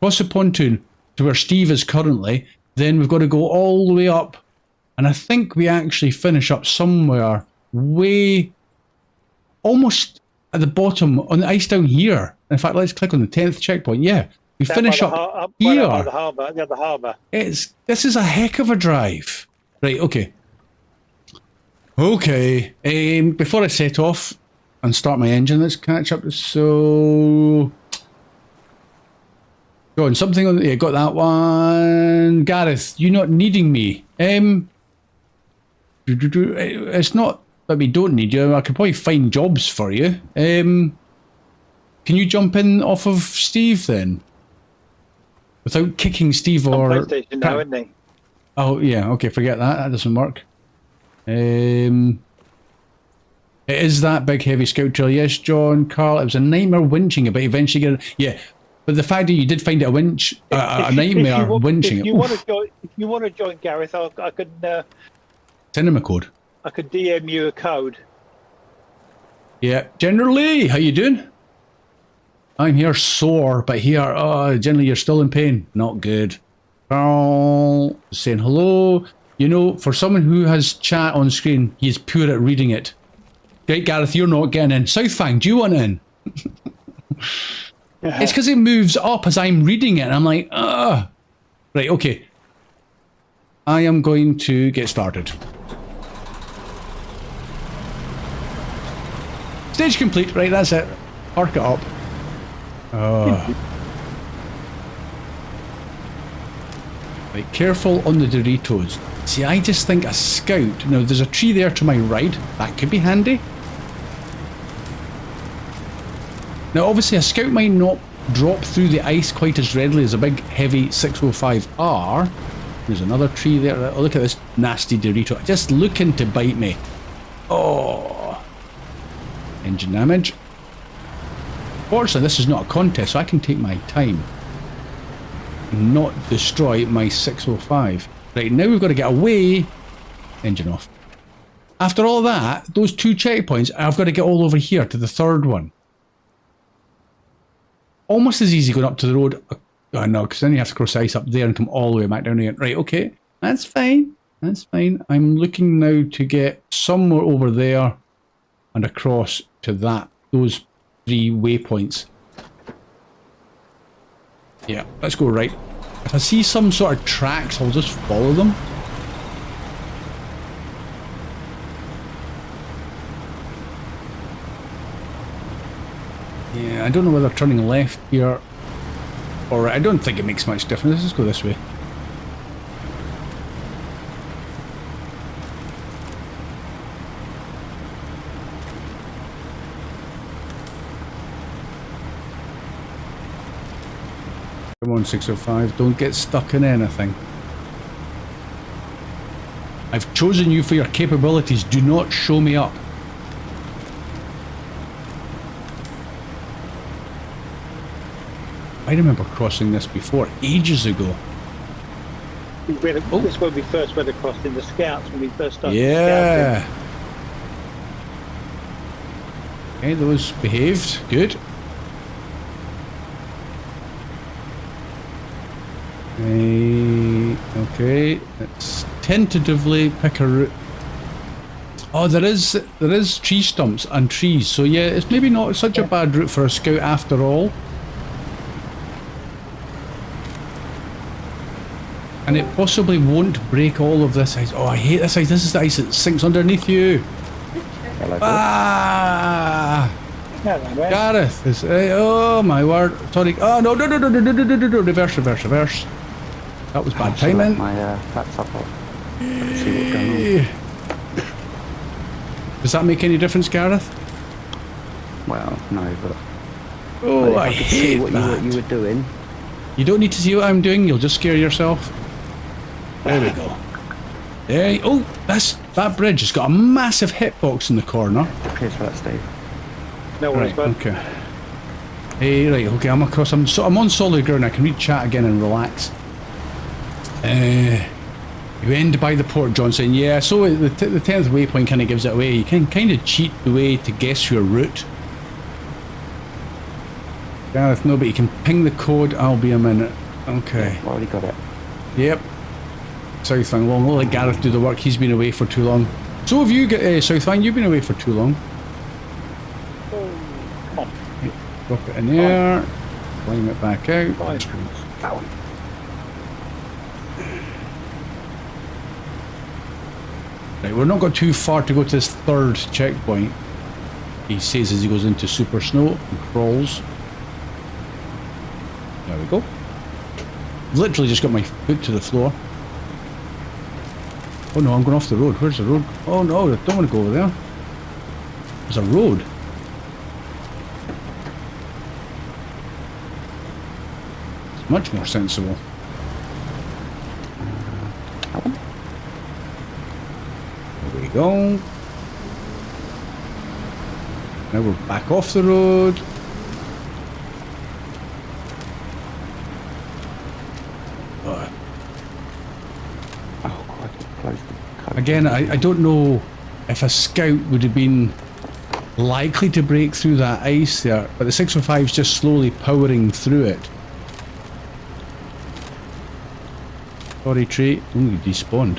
A: cross the pontoon to where Steve is currently. Then we've got to go all the way up. And I think we actually finish up somewhere way almost at the bottom on the ice down here. In fact, let's click on the 10th checkpoint. Yeah, we finish up here.
B: By the harbour.
A: This is a heck of a drive. Right, okay. Okay, before I set off and start my engine, let's catch up. So... Go on, something on... Yeah, got that one. Gareth, you not needing me. It's not that we don't need you. I could probably find jobs for you. Can you jump in off of Steve then? Without kicking Steve or...
B: PlayStation now, isn't he?
A: Oh, yeah, okay, forget that. That doesn't work. It is that big heavy scout trailer. Yes, John, Carl, it was a nightmare winching it, but eventually get it. Yeah, but the fact that you did find it a winch, a nightmare winching it.
B: If you want to join Gareth, I could...
A: Send him a code.
B: I could DM you a code.
A: Yeah, generally, how you doing? I'm here sore, but here, generally you're still in pain. Not good. Oh, saying hello. You know, for someone who has chat on screen, he's poor at reading it. Great, Gareth, you're not getting in. Southfang, do you want in? It's because it moves up as I'm reading it, and I'm like, ugh. Right, okay. I am going to get started. Stage complete. Right, that's it. Arc it up. Right, careful on the Doritos. See, I just think a scout... Now, there's a tree there to my right. That could be handy. Now, obviously, a scout might not drop through the ice quite as readily as a big, heavy 605R. There's another tree there. Oh, look at this nasty Dorito. Just looking to bite me. Oh. Engine damage. Fortunately, this is not a contest, so I can take my time and not destroy my 605. Right, now we've got to get away. Engine off. After all that, those 2 checkpoints, I've got to get all over here to the 3rd one. Almost as easy going up to the road. Oh no, because then you have to cross the ice up there and come all the way back down again. Right, okay. That's fine. That's fine. I'm looking now to get somewhere over there and across to those 3 waypoints. Yeah, let's go right. If I see some sort of tracks, I'll just follow them. Yeah, I don't know whether turning left here or I don't think it makes much difference. Let's just go this way. Come on, 605, don't get stuck in anything. I've chosen you for your capabilities. Do not show me up. I remember crossing this before, ages ago.
B: This is when we first went across in the scouts, when we first started
A: Yeah.
B: scouting.
A: Okay, those behaved. Good. Okay, let's tentatively pick a route. Oh, there is tree stumps and trees, so yeah, it's maybe not such a bad route for a scout after all. And it possibly won't break all of this ice. Oh, I hate this ice. This is the ice that sinks underneath you.
C: Hello,
A: Ah!
B: Hello, man.
A: Gareth is. Oh my word. Sorry. Oh no, no. Reverse. That was bad timing.
C: My laptop off. See what's going on.
A: Does that make any difference, Gareth?
C: Well, no, but
A: Oh, I
C: if could
A: hate
C: see what
A: that.
C: you were doing.
A: You don't need to see what I'm doing. You'll just scare yourself. There we go. Oh, that bridge has got a massive hitbox in the corner.
C: Cheers for that, Steve.
B: No worries,
A: Right,
B: bud.
A: okay. Hey, right, okay, I'm across. I'm on solid ground. I can read chat again and relax. You end by the port, Johnson. Yeah, so the 10th waypoint kind of gives it away. You can kind of cheat the way to guess your route. Gareth, no, but you can ping the code. I'll be a minute. Okay.
C: I've already got it.
A: Yep. Southfang, well, we'll let Gareth do the work. He's been away for too long. So have you, Southfang, you've been away for too long.
B: Come on.
A: Drop it in there. Climb it back out.
B: Fine.
A: Right, we're not got too far to go to this 3rd checkpoint. He says as he goes into super snow and crawls. There we go. Literally just got my foot to the floor. Oh no, I'm going off the road. Where's the road? Oh no, I don't want to go over there. There's a road. It's much more sensible. There we go. Now we're back off the road.
C: Oh, quite close to
A: Again, I don't know if a scout would have been likely to break through that ice there, but the 605 is just slowly powering through it. Sorry, Trey. Ooh, you despawned.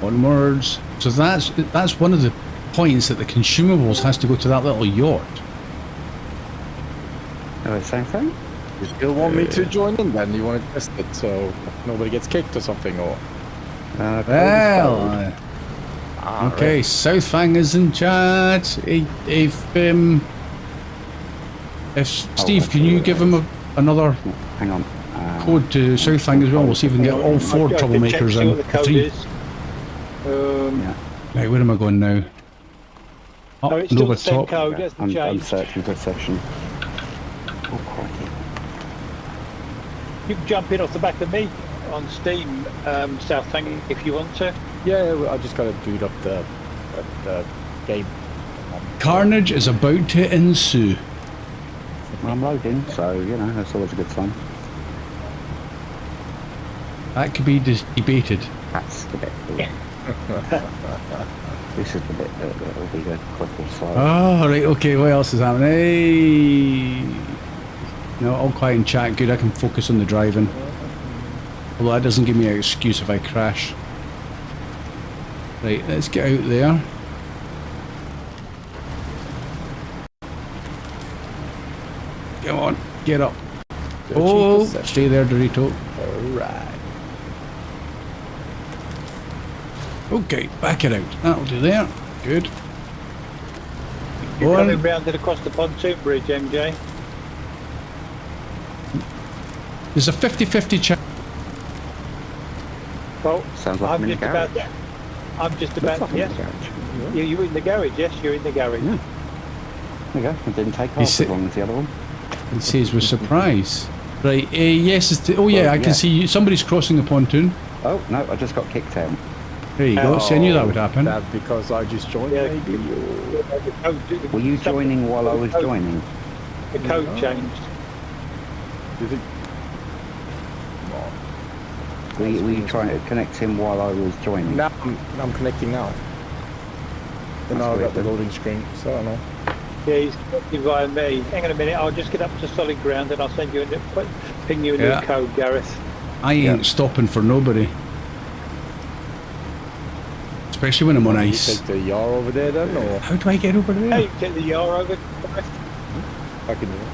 A: Onwards. So that's one of the points that the consumables has to go to that little yacht.
C: Oh, same thing?
D: You still want me to join in then? You want to test it so nobody gets kicked or something, or?
A: Well, okay,
D: Right.
A: Southfang is in chat. If Steve, can you give him another
C: Hang on.
A: code to Southfang as well? We'll see if we can get all four
B: I can check
A: troublemakers
B: see
A: in.
B: what the code
A: Three.
B: is.
C: Yeah.
A: Right, where am I going now?
B: Oh,
A: Up
B: it's
A: and
B: still
A: over
B: the same
A: top.
B: code, hasn't
C: I'm
B: changed.
C: searching for a section. Oh, crikey.
B: You can jump in off the back of me on Steam, Southang, if you want to.
D: Yeah, well, I just gotta boot up the game.
A: Carnage is about to ensue.
C: Well, I'm loading, so, you know, that's always a good sign.
A: That could be debated.
C: That's the bit. This is the bit that'll be the quick or slow.
A: Oh, right, okay, what else is happening? Hey. No, all quiet in chat, good, I can focus on the driving. Although that doesn't give me an excuse if I crash. Right, let's get out there. Come on, get up. Oh, stay there, Dorito.
D: Alright.
A: Okay, back it out. That'll do there. Good.
B: You're
A: Go
B: coming
A: on.
B: round and across the pontoon bridge, MJ.
A: There's a 50-50 chance.
B: Well,
C: Sounds like
B: I'm
C: I'm in the
B: just about.
C: garage.
B: I'm just
C: Looks
B: about.
C: like I'm in
B: Yes,
C: the garage.
B: you're in the garage. Yes, you're in the garage.
C: Yeah. There you go. It didn't take
A: You
C: half
A: see-
C: as long as the other one.
A: It says with surprise. Right, yes, it's oh yeah,
C: Well,
A: I can
C: yeah.
A: see you. Somebody's crossing the pontoon.
C: Oh, no, I just got kicked out.
A: There you go. See, I knew that would happen.
D: That because I just joined,
B: Yeah,
D: maybe? Or...
B: The code-
C: Were you
B: something-
C: joining while I was
B: the code-
C: joining?
B: The code
D: No.
B: changed.
D: Did it...
C: Were you trying to connect him while I was joining?
D: Now I'm connecting now. Then
C: That's
D: I
C: weird
D: got the
C: then.
D: loading screen, so I don't know.
B: Yeah, he's connected via me. Hang on a minute. I'll just get up to solid ground and I'll send you ping you a
A: Yeah.
B: new code, Gareth.
A: I ain't stopping for nobody. Especially when I'm on
D: You
A: ice.
D: take the Yar over there then, or
A: How do I get over there?
B: Hey, take the Yar over. Gareth.
D: I can do it?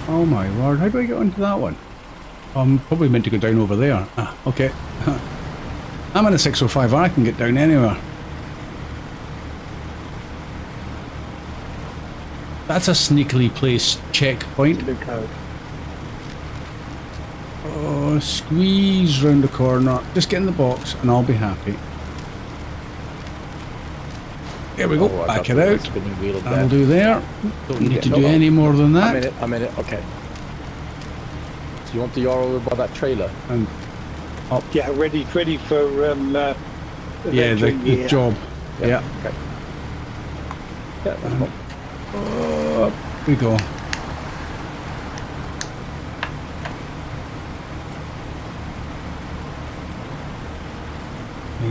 A: Oh my lord, how do I get onto that one? I'm probably meant to go down over there. Ah, okay. I'm in a 605, I can get down anywhere. That's a sneakily placed checkpoint.
B: New code.
A: Oh, squeeze round the corner. Just get in the box and I'll be happy. There we go,
D: Oh, I
A: back
D: got
A: it
D: the
A: out.
D: spinning wheel of
A: That'll
D: death.
A: do there. Don't
C: You
A: need
C: get
A: to
C: no
A: do
C: box.
A: any more than
D: I'm in
A: that.
D: it, okay. So you want the Yar over by that trailer?
A: And
B: Yeah, ready for
A: yeah, the
B: venturing gear.
A: job. Yeah.
D: Okay. Yeah, that's fine.
A: Up we go.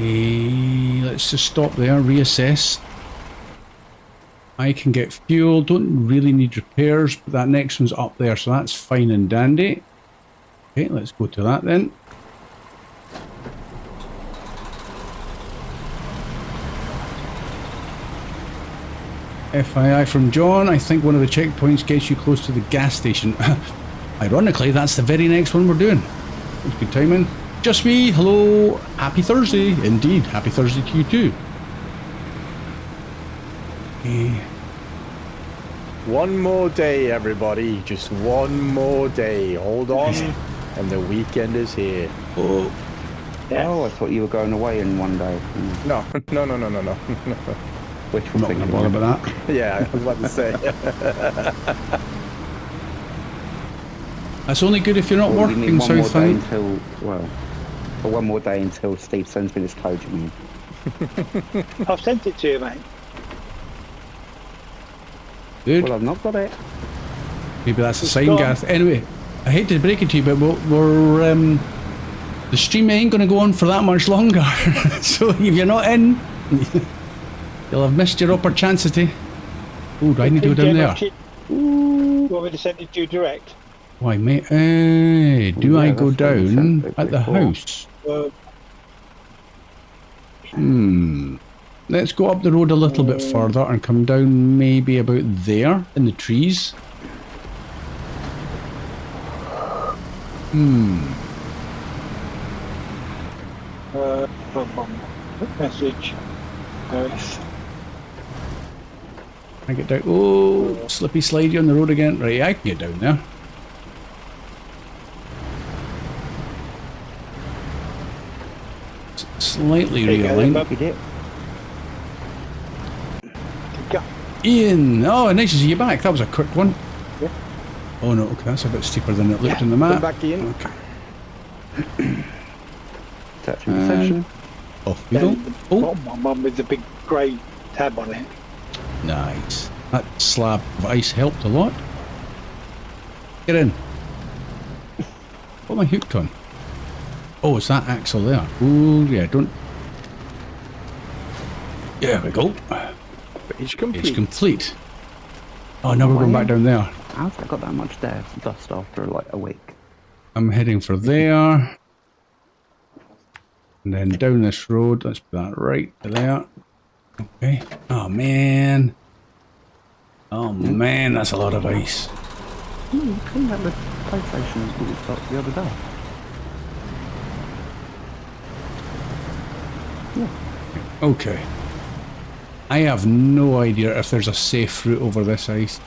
A: Let's just stop there, reassess. I can get fuel, don't really need repairs, but that next one's up there, so that's fine and dandy. Okay, let's go to that then. FYI from John, I think one of the checkpoints gets you close to the gas station. Ironically, that's the very next one we're doing. That's good timing. Just me, hello, happy Thursday. Indeed, happy Thursday to you too. Okay.
D: One more day, everybody. Just one more day. Hold on. And the weekend is here.
A: Oh,
B: Yes.
C: Oh, I thought you were going away in one day.
D: No.
C: Wishful
A: not
C: thinking.
A: gonna bother about that.
D: Yeah, I was about to say.
A: That's only good if you're not
C: Well, you
A: working,
C: need one more day
A: Southfang.
C: until, well, for one more day until Steve sends me this code, you mean?
B: I've sent it to you, mate.
A: Good.
C: Well, I've not got it.
A: Maybe that's a
B: It's
A: sign,
B: gone.
A: Gareth. Anyway, I hate to break it to you, but we're the The stream ain't going to go on for that much longer. So if you're not in, you'll have missed your opportunity. Oh, do I need to go down there?
B: You want me to send it to you direct?
A: Why, mate? Do I
C: Yeah,
A: go
C: that's what we
A: down
C: sent
A: at the
C: before.
A: house?
B: Uh,
A: Let's go up the road a little bit further and come down maybe about there in the trees.
B: Message.
A: I get down. Oh, slippy slidey on the road again. Right, I can get down there. Slightly
B: There you go,
A: realigned.
B: bub.
C: You did.
B: Go.
A: Ian! Oh, nice to see you back. That was a quick one.
B: Yeah.
A: Oh no, okay, that's a bit steeper than it looked on the map.
D: Come back in.
A: Okay.
C: Touching the session.
A: Off we go. Oh,
B: My mum with the big grey tab on it.
A: nice. That slab of ice helped a lot. Get in. What am I hooked on? Oh, it's that axle there. Oh, yeah, don't... There we go.
D: Page complete.
A: It's complete. Oh, now we're going back down there.
C: How's that got that much dust after like a week?
A: I'm heading for there. And then down this road. Let's put that right to there. Okay. Oh, man. Oh, man, that's a lot of ice.
C: You cleaned out the PlayStation we got the other day.
A: Okay. I have no idea if there's a safe route over this ice.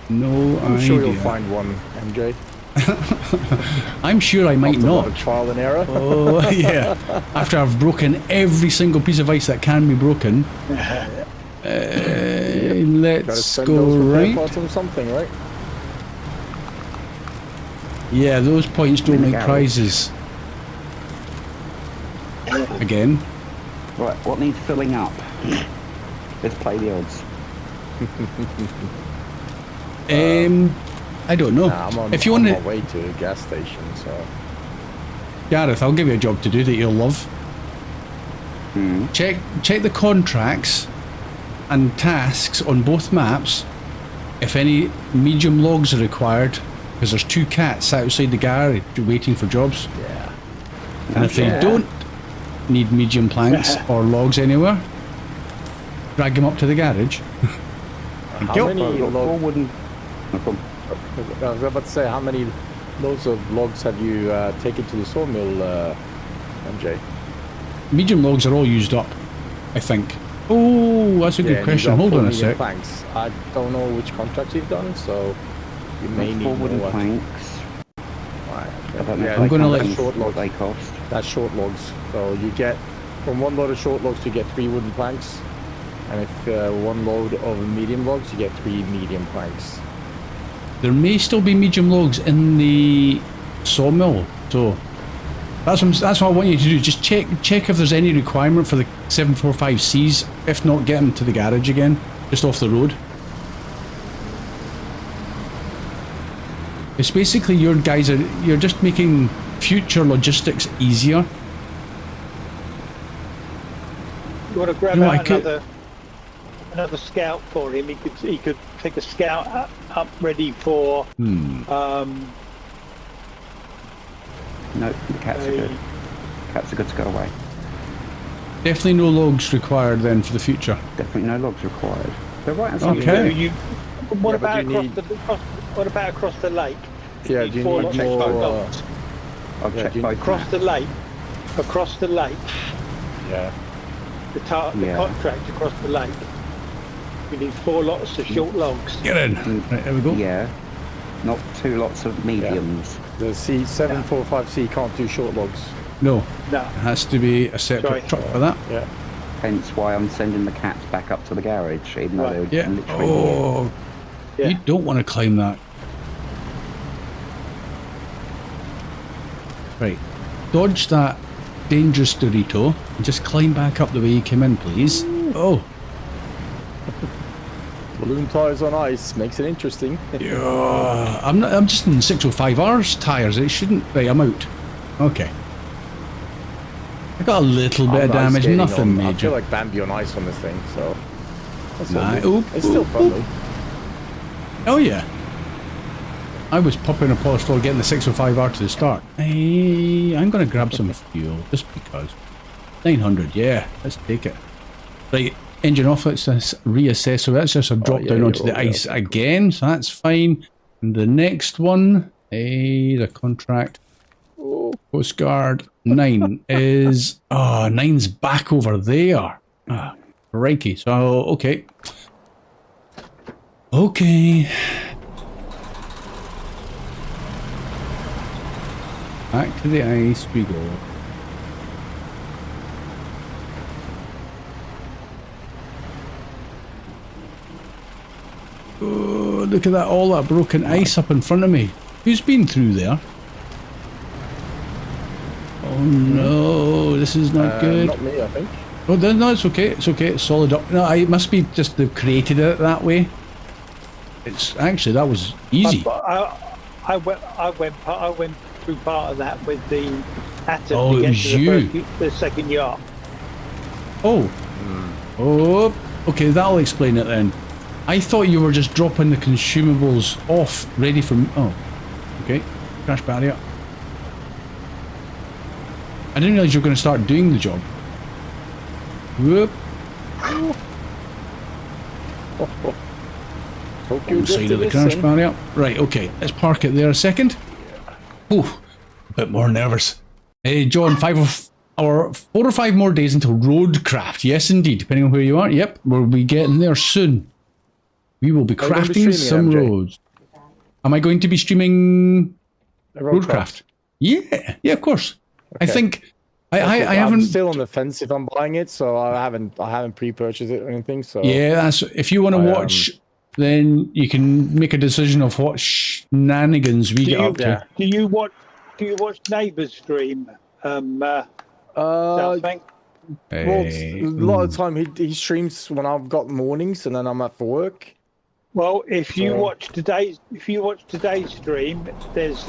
A: No
D: I'm
A: idea.
D: sure you'll find one, MJ.
A: I'm sure I might
D: After a lot
A: not.
D: of trial and error.
A: Oh, yeah. After I've broken every single piece of ice that can be broken.
D: Gotta
A: Let's
D: spend
A: go
D: those repair
A: right.
D: parts on something, right?
A: Yeah, those points don't
C: In the
A: make
C: garage.
A: prizes. Again.
C: Right, what needs filling up? Let's play the odds.
A: I don't know.
D: Nah, I'm on,
A: If you
D: on
A: want
D: my
A: to,
D: way to a gas station, so...
A: Gareth, I'll give you a job to do that you'll love.
C: Hmm.
A: Check the contracts and tasks on both maps. If any medium logs are required, because there's 2 cats outside the garage waiting for jobs.
D: Yeah.
A: And if they don't need medium planks or logs anywhere, drag them up to the garage.
D: How
A: Yep.
D: many
C: I've got 4
D: logs...
C: wooden... No problem.
D: I was about to say, how many loads of logs have you taken to the sawmill, MJ?
A: Medium logs are all used up, I think. Oh, that's a good
D: and
A: question.
D: you got
A: Hold
D: 4
A: on a
D: medium
A: sec.
D: Planks. I don't know which contracts you've done, so you may need
C: 4 wooden
D: more.
C: planks.
D: Right,
C: I don't know
D: yeah,
C: if
A: I'm
C: they
A: gonna
C: come
A: let-
C: in
D: short
C: what
D: logs.
C: they cost.
D: That's short logs. So you get, from 1 load of short logs, you get 3 wooden planks. And if 1 load of medium logs, you get 3 medium planks.
A: There may still be medium logs in the sawmill, so that's what I want you to do. Just check if there's any requirement for the 745Cs. If not, get them to the garage again, just off the road. It's basically you're just making future logistics easier.
B: You want to grab
A: You know,
B: out
A: I could-
B: another scout for him? He could take a scout up ready for
C: No, the cats are good. Cats are good to go away.
A: Definitely no logs required then for the future.
C: Definitely no logs required. They're right outside the
A: Okay.
B: You, what
D: Yeah,
B: about
D: but you
B: what about across the lake?
D: Yeah,
B: Need
D: do you
B: 4
D: need
B: lots of
D: more...
B: logs.
C: I'll
D: Yeah,
C: check
D: do you-
C: both
B: Across
C: maps.
B: the lake,
D: Yeah.
B: the
C: Yeah.
B: contract across the lake. You need 4 lots of short logs.
A: Get in. Right, there we go.
C: Yeah. Not 2 lots of mediums.
D: The C745C can't do short logs.
A: No,
B: No,
A: it has to be a separate
B: Sorry.
A: truck for that.
D: Yeah.
C: Hence why I'm sending the cats back up to the garage, even though
B: Right.
C: they were
A: Yeah.
C: literally here.
A: Oh,
B: yeah.
A: you don't want to climb that. Right. Dodge that dangerous Dorito and just climb back up the way you came in, please. Oh.
D: Balloon tires on ice makes it interesting.
A: Yeah, I'm just in 605R's tires. It shouldn't. Right, I'm out. Okay. I got a little bit of
D: I'm ice
A: damage,
D: skating
A: nothing
D: on, I feel
A: major.
D: like Bambi on ice on this thing, so that's all
A: Nah,
D: good.
A: oop,
D: It's still
A: oop,
D: fun
A: oop.
D: though.
A: Oh yeah. I was popping a pause for getting the 605R to the start. Hey, I'm gonna grab some fuel just because. 900, yeah, let's take it. Right, engine off. Let's just reassess. So that's just a drop
D: yeah,
A: down onto
D: you're
A: the
D: all
A: ice
D: good.
A: again. So that's fine. And the next one, the contract.
D: Oh,
A: Coast Guard 9 is 9's back over there. Crikey. So okay. Back to the ice we go. Oh, look at that, all that broken ice up in front of me. Who's been through there? Oh no, this is not good.
D: not me, I think.
A: Oh, no, it's okay. It's okay. It's solid up. No, it must be just they've created it that way. It's actually that was easy.
B: I went through part of that with the Atom
A: Oh,
B: to
A: it
B: get
A: was
B: to
A: you.
B: the second yacht.
A: Oh, oh, okay. That'll explain it then. I thought you were just dropping the consumables off, ready for. Oh, okay. Crash barrier. I didn't realize you were going to start doing the job. Whoop.
D: Tokyo
A: Wrong side
D: drifted
A: of the
D: this
A: crash
D: thing.
A: barrier. Right, okay. Let's park it there a second. Ooh, a bit more nervous. Hey, John, 4 or 5 more days until roadcraft. Yes, indeed. Depending on where you are. Yep, we'll be getting there soon. We will be
D: Are you going to be
A: crafting
D: streaming,
A: some
D: MJ?
A: roads. Am I going to be streaming
D: Roadcraft.
A: roadcraft? Yeah, of course. I
D: Okay.
A: think I
D: I'm
A: haven't.
D: still on the fence if I'm buying it, so I haven't pre-purchased it or anything. So
A: Yeah, that's if you want to watch, then you can make a decision of what shenanigans we get up to.
B: Do you watch Neighbours stream? Southbank?
D: Well, a lot of the time he streams when I've got mornings and then I'm at for work.
B: Well, if you
D: So-
B: watch today's stream, there's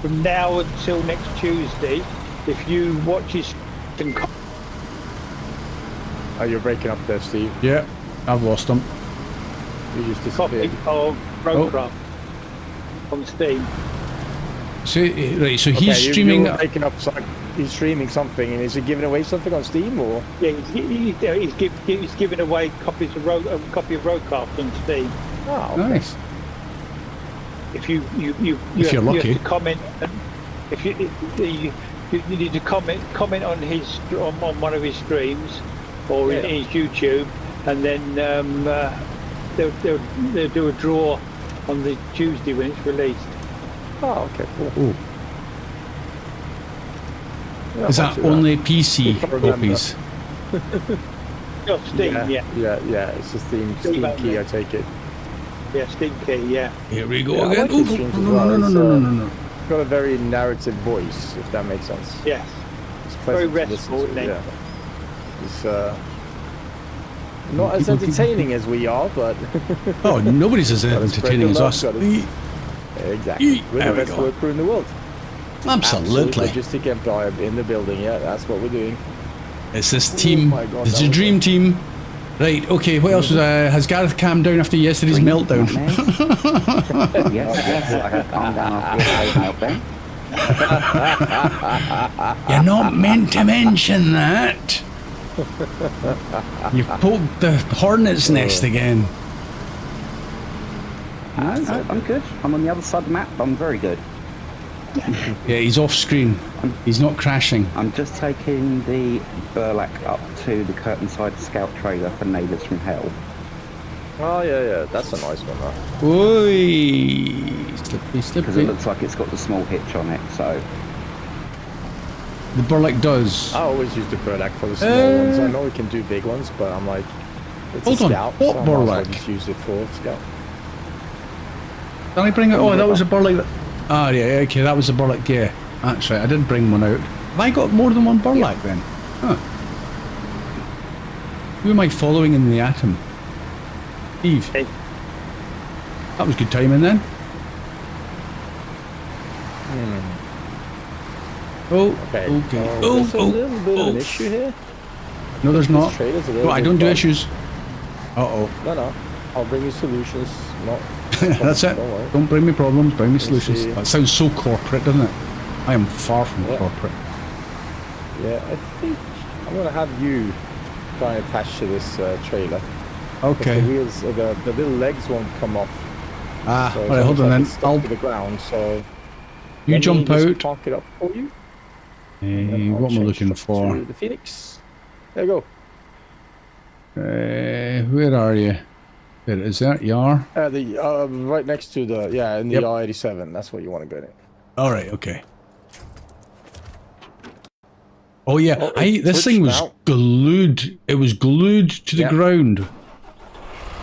B: from now until next Tuesday. If you watch his
D: Oh, you're breaking up there, Steve.
A: Yeah, I've lost them.
D: You just
B: copy
D: disappeared.
B: of Roadcraft on Steam.
A: So right, so
D: Okay,
A: he's streaming.
D: You're breaking up. So he's streaming something, and is he giving away something on Steam or?
B: Yeah, he's giving away copies of a copy of Roadcraft on Steam.
D: Oh, okay.
A: Nice.
B: If you
A: If you're
B: have
A: lucky.
B: to comment, if you need to comment on his on one of his streams or in his YouTube, and then they'll do a draw on the Tuesday when it's released.
D: Oh, okay, cool.
A: Oh,
D: Yeah,
A: is
D: I'll
A: that
D: do
A: only PC
D: If I remember.
A: copies?
B: Oh, Steam, yeah,
D: It's a Steam key, I take it.
B: Steam key, yeah.
A: Here we go
D: Yeah, I
A: again.
D: like his
A: Ooh,
D: streams as
A: no,
D: well.
A: no, no,
D: It's,
A: no, no, no, no.
D: Got a very narrative voice, if that makes sense.
B: Yes.
D: It's
B: Very
D: pleasant to listen
B: restful,
D: to,
B: isn't it?
D: yeah. It's not as entertaining as we are, but
A: Oh, nobody's as
D: Gotta spread
A: entertaining
D: the
A: as
D: love,
A: us.
D: gotta- exactly. We're
A: There
D: the
A: we
D: best
A: go.
D: work crew in the world.
A: Absolutely.
D: Absolute logistic empire in the building. Yeah, that's what we're doing.
A: It's this team.
D: my God,
A: It's
D: that
A: a
D: was
A: dream team. Right, okay, what else was has Gareth calmed down after yesterday's meltdown?
C: Yes, I have calmed down after yesterday's meltdown.
A: You're not meant to mention that. You've poked the hornet's nest again.
C: No, I'm good. I'm on the other side of the map. I'm very good.
A: Yeah, he's off screen. He's not crashing.
C: I'm just taking the Burlak up to the Curtainside Scout trailer for Neighbours from Hell.
D: Oh yeah, that's a nice one. That.
A: Oi! Slippery,
C: Because it
A: slippery.
C: looks like it's got the small hitch on it, so...
A: The Burlak does.
D: I always use the Burlak for the small ones. I know we can do big ones, but I'm like, it's
A: Hold
D: a
A: on,
D: Scout,
A: what
D: so I might as well
A: Burlak?
D: just use it for Scout.
A: Did I bring it? Oh, that was a Burlak. Ah, yeah, okay, that was a Burlak, yeah. That's right, I did bring one out. Have I got more than one Burlak then? Huh. Who am I following in the Atom? Steve.
B: Hey.
A: That was good timing then. Oh,
D: Okay.
A: okay.
D: There's a
A: Oh,
D: little bit of an
A: oh.
D: issue here.
A: No, there's not.
D: This trailer's a little
A: No, I
D: bit
A: don't do
D: bugged.
A: issues. Uh-oh.
D: No. I'll bring you solutions. No.
A: That's it.
D: Don't worry.
A: Don't bring me problems, bring me solutions.
D: see.
A: That sounds so corporate, doesn't it? I am far from
D: Yeah.
A: corporate.
D: Yeah, I think I'm gonna have you try and attach to this trailer.
A: Okay.
D: The wheels, the little legs won't come off.
A: Ah,
D: So it's
A: alright, hold on
D: almost like
A: then.
D: it's stuck to the ground. So
A: You
D: let me
A: jump
D: just
A: out.
D: park it up for you. And I'll
A: What am I
D: change
A: looking
D: it
A: for?
D: to the Phoenix. There you go.
A: Where are you? There, is that you are?
D: Right next to the in the
A: Yep.
D: R87. That's what you want to go in.
A: Alright, okay. Oh yeah,
D: Oh, it
A: this thing
D: switched
A: was
D: now.
A: glued. It was glued to the
D: Yep.
A: ground.